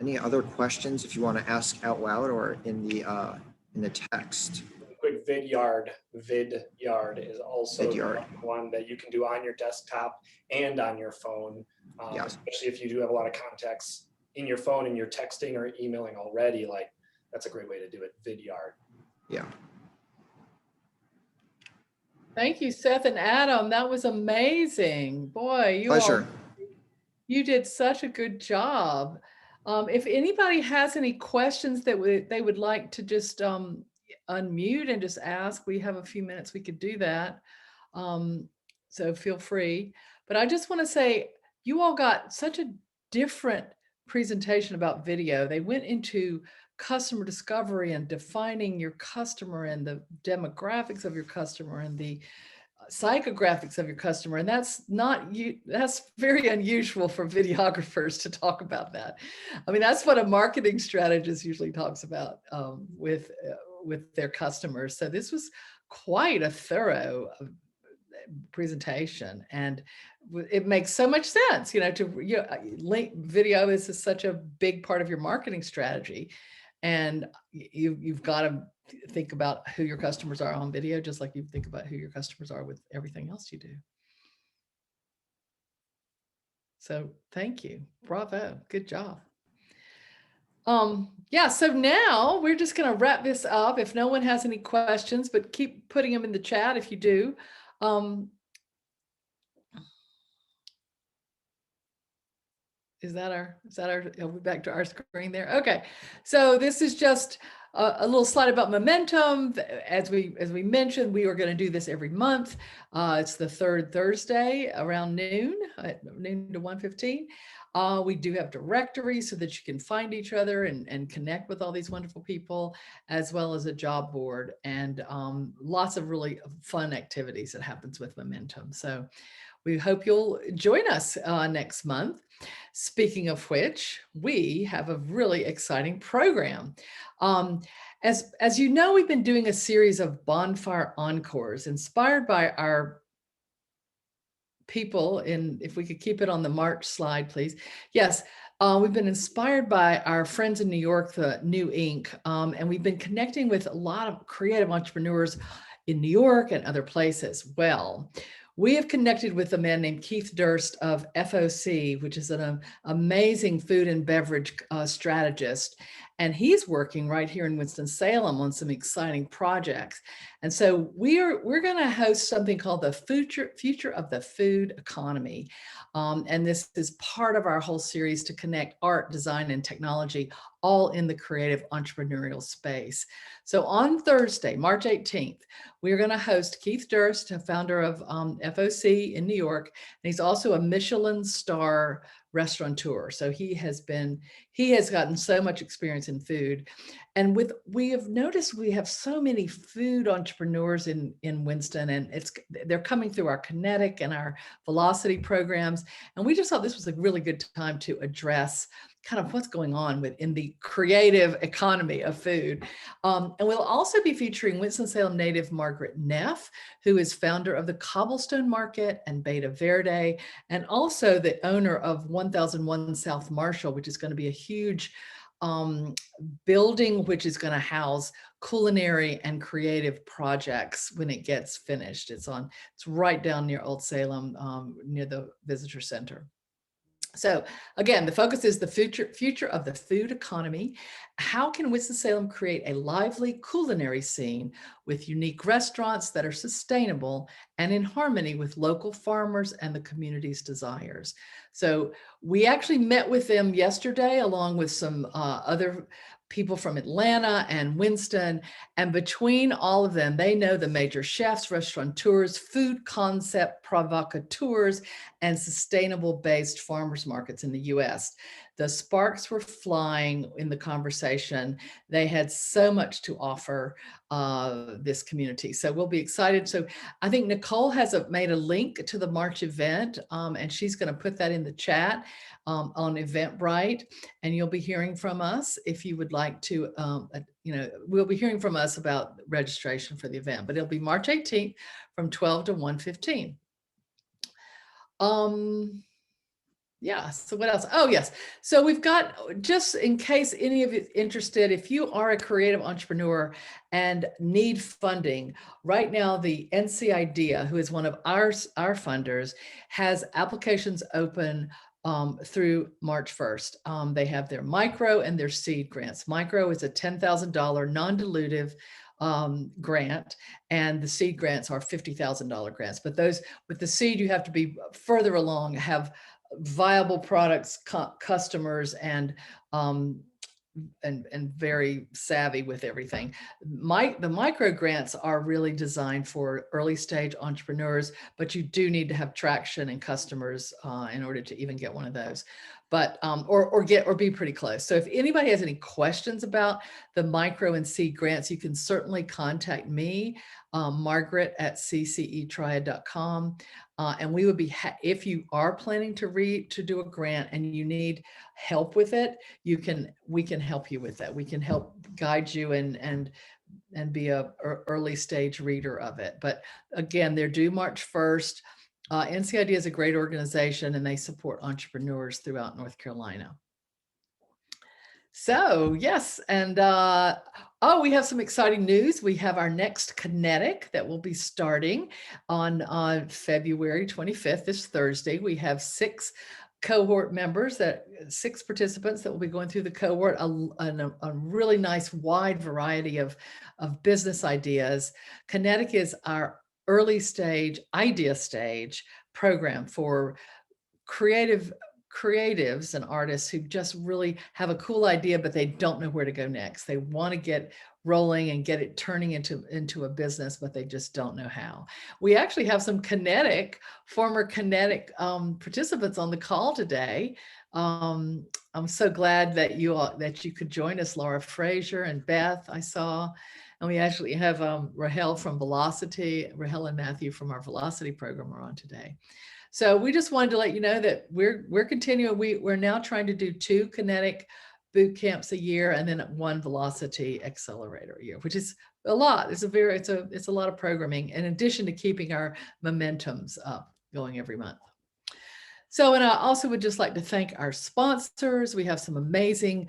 Any other questions if you want to ask out loud or in the text? Quick Vidyard is also Vidyard. one that you can do on your desktop and on your phone, Yeah. especially if you do have a lot of contacts in your phone and you're texting or emailing already. Like, that's a great way to do it. Vidyard. Yeah. Thank you, Seth and Adam. That was amazing. Boy, Pleasure. You did such a good job. If anybody has any questions that they would like to just unmute and just ask, we have a few minutes, we could do that. So feel free. But I just want to say, you all got such a different presentation about video. They went into customer discovery and defining your customer and the demographics of your customer and the psychographics of your customer. And that's very unusual for videographers to talk about that. I mean, that's what a marketing strategist usually talks about with their customers. So this was quite a thorough presentation, and it makes so much sense, to link video. This is such a big part of your marketing strategy, and you've got to think about who your customers are on video, just like you think about who your customers are with everything else you do. So thank you. Bravo. Good job. Yeah, so now we're just going to wrap this up. If no one has any questions, but keep putting them in the chat if you do. is that our, are we back to our screen there? Okay. So this is just a little slide about momentum. As we mentioned, we are going to do this every month. It's the third Thursday around noon, at noon to 1:15. We do have directories so that you can find each other and connect with all these wonderful people, as well as a job board, and lots of really fun activities that happens with Momentum. So we hope you'll join us next month. Speaking of which, we have a really exciting program. As you know, we've been doing a series of bonfire encores inspired by our people if we could keep it on the March slide, please. Yes, we've been inspired by our friends in New York, the New Inc., and we've been connecting with a lot of creative entrepreneurs in New York and other places. Well, we have connected with a man named Keith Durst of FOC, which is an amazing food and beverage strategist. And he's working right here in Winston-Salem on some exciting projects. And so we're going to host something called the Future of the Food Economy. And this is part of our whole series to connect art, design, and technology all in the creative entrepreneurial space. So on Thursday, March 18th, we're going to host Keith Durst, founder of FOC in New York. And he's also a Michelin star restaurateur. So he has gotten so much experience in food. And we have noticed we have so many food entrepreneurs in Winston, and they're coming through our Kinetic and our Velocity programs. And we just thought this was a really good time to address kind of what's going on in the creative economy of food. And we'll also be featuring Winston-Salem native Margaret Neff, who is founder of the Cobblestone Market and Beta Verde, and also the owner of 1001 South Marshall, which is going to be a huge building which is going to house culinary and creative projects when it gets finished. It's right down near Old Salem, near the visitor center. So again, the focus is the future of the food economy. How can Winston-Salem create a lively culinary scene with unique restaurants that are sustainable and in harmony with local farmers and the community's desires? So we actually met with them yesterday, along with some other people from Atlanta and Winston, and between all of them, they know the major chefs, restaurateurs, food concept provocateurs, and sustainable-based farmers markets in the US. The sparks were flying in the conversation. They had so much to offer this community. So we'll be excited. So I think Nicole has made a link to the March event, and she's going to put that in the chat on Eventbrite, and you'll be hearing from us if you would like to, we'll be hearing from us about registration for the event, but it'll be March 18th from 12 to 1:15. Yeah, so what else? Oh, yes. So we've got, just in case any of you is interested, if you are a creative entrepreneur and need funding, right now the NC IDEA, who is one of our funders, has applications open through March 1st. They have their micro and their seed grants. Micro is a $10,000 non-dilutive grant, and the seed grants are $50,000 grants. But those with the seed, you have to be further along, have viable products, customers, and very savvy with everything. The micro grants are really designed for early stage entrepreneurs, but you do need to have traction and customers in order to even get one of those. But or be pretty close. So if anybody has any questions about the micro and seed grants, you can certainly contact me, Margaret at ccetriad.com. And we would be, if you are planning to do a grant and you need help with it, we can help you with that. We can help guide you and be a early stage reader of it. But again, they're due March 1st. NCID is a great organization, and they support entrepreneurs throughout North Carolina. So yes, and we have some exciting news. We have our next Kinetic that will be starting on February 25th, this Thursday. We have 6 cohort members, 6 participants that will be going through the cohort, a really nice wide variety of business ideas. Kinetic is our early stage, idea stage program for creative creatives and artists who just really have a cool idea, but they don't know where to go next. They want to get rolling and get it turning into a business, but they just don't know how. We actually have some former Kinetic participants on the call today. I'm so glad that you could join us, Laura Frazier and Beth, I saw. And we actually have Rahel from Velocity, Rahel and Matthew from our Velocity program are on today. So we just wanted to let you know that we're continuing. We're now trying to do 2 Kinetic boot camps a year and then 1 Velocity accelerator a year, which is a lot. It's a lot of programming in addition to keeping our momentums up going every month. So, and I also would just like to thank our sponsors. We have some amazing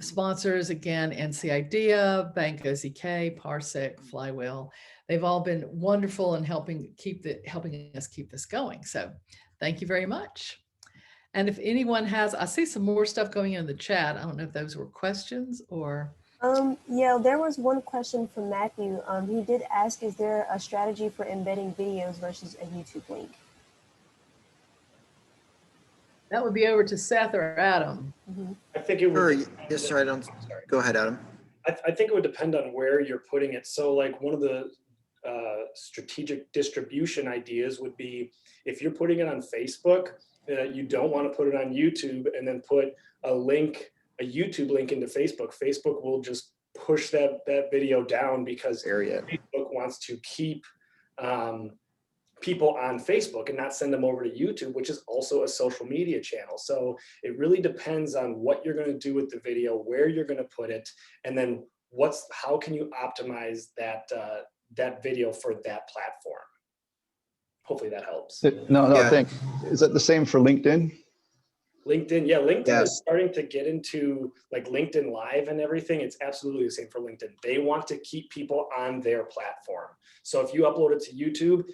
sponsors, again, NC Idea, Bank OZK, Parsec, Flywheel. They've all been wonderful in helping us keep this going. So thank you very much. And if anyone has, I see some more stuff going in the chat. I don't know if those were questions or. Yeah, there was one question from Matthew. He did ask, is there a strategy for embedding videos versus a YouTube link? That would be over to Seth or Adam. I think it would. Yes, sorry, go ahead, Adam. I think it would depend on where you're putting it. So like one of the strategic distribution ideas would be if you're putting it on Facebook, you don't want to put it on YouTube and then put a YouTube link into Facebook. Facebook will just push that video down because Facebook wants to keep people on Facebook and not send them over to YouTube, which is also a social media channel. So it really depends on what you're going to do with the video, where you're going to put it, and then how can you optimize that video for that platform. Hopefully that helps. Thanks. Is that the same for LinkedIn? LinkedIn, yeah, LinkedIn is starting to get into like LinkedIn Live and everything. It's absolutely the same for LinkedIn. They want to keep people on their platform. So if you upload it to YouTube,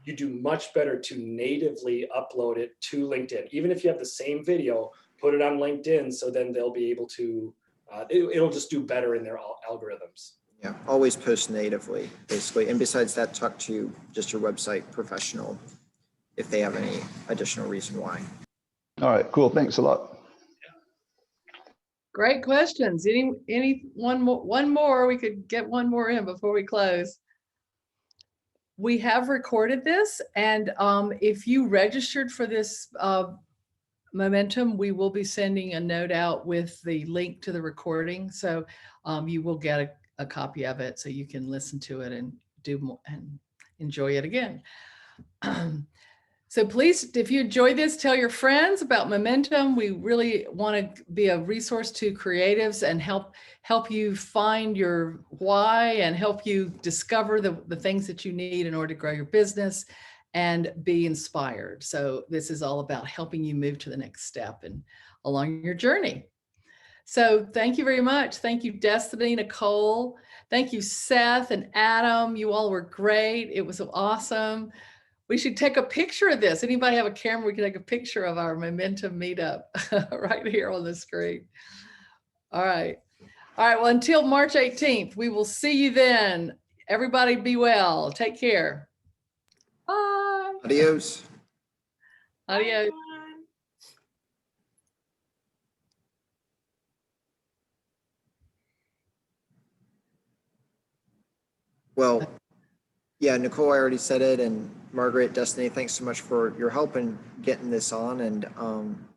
you do much better to natively upload it to LinkedIn. Even if you have the same video, put it on LinkedIn, so then they'll be able to, it'll just do better in their algorithms. Yeah, always post natively, basically. And besides that, talk to just your website professional if they have any additional reason why. All right, cool. Thanks a lot. Great questions. One more, we could get one more in before we close. We have recorded this, and if you registered for this momentum, we will be sending a note out with the link to the recording. So you will get a copy of it so you can listen to it and do more and enjoy it again. So please, if you enjoy this, tell your friends about Momentum. We really want to be a resource to creatives and help you find your why and help you discover the things that you need in order to grow your business and be inspired. So this is all about helping you move to the next step and along your journey. So thank you very much. Thank you, Destiny, Nicole. Thank you, Seth and Adam. You all were great. It was awesome. We should take a picture of this. Anybody have a camera? We can take a picture of our Momentum meetup right here on the screen. All right. All right. Well, until March 18th, we will see you then. Everybody be well. Take care. Bye. Adios. Adios. Bye. Well, yeah, Nicole, I already said it, and Margaret, Destiny, thanks so much for your help in getting this on. And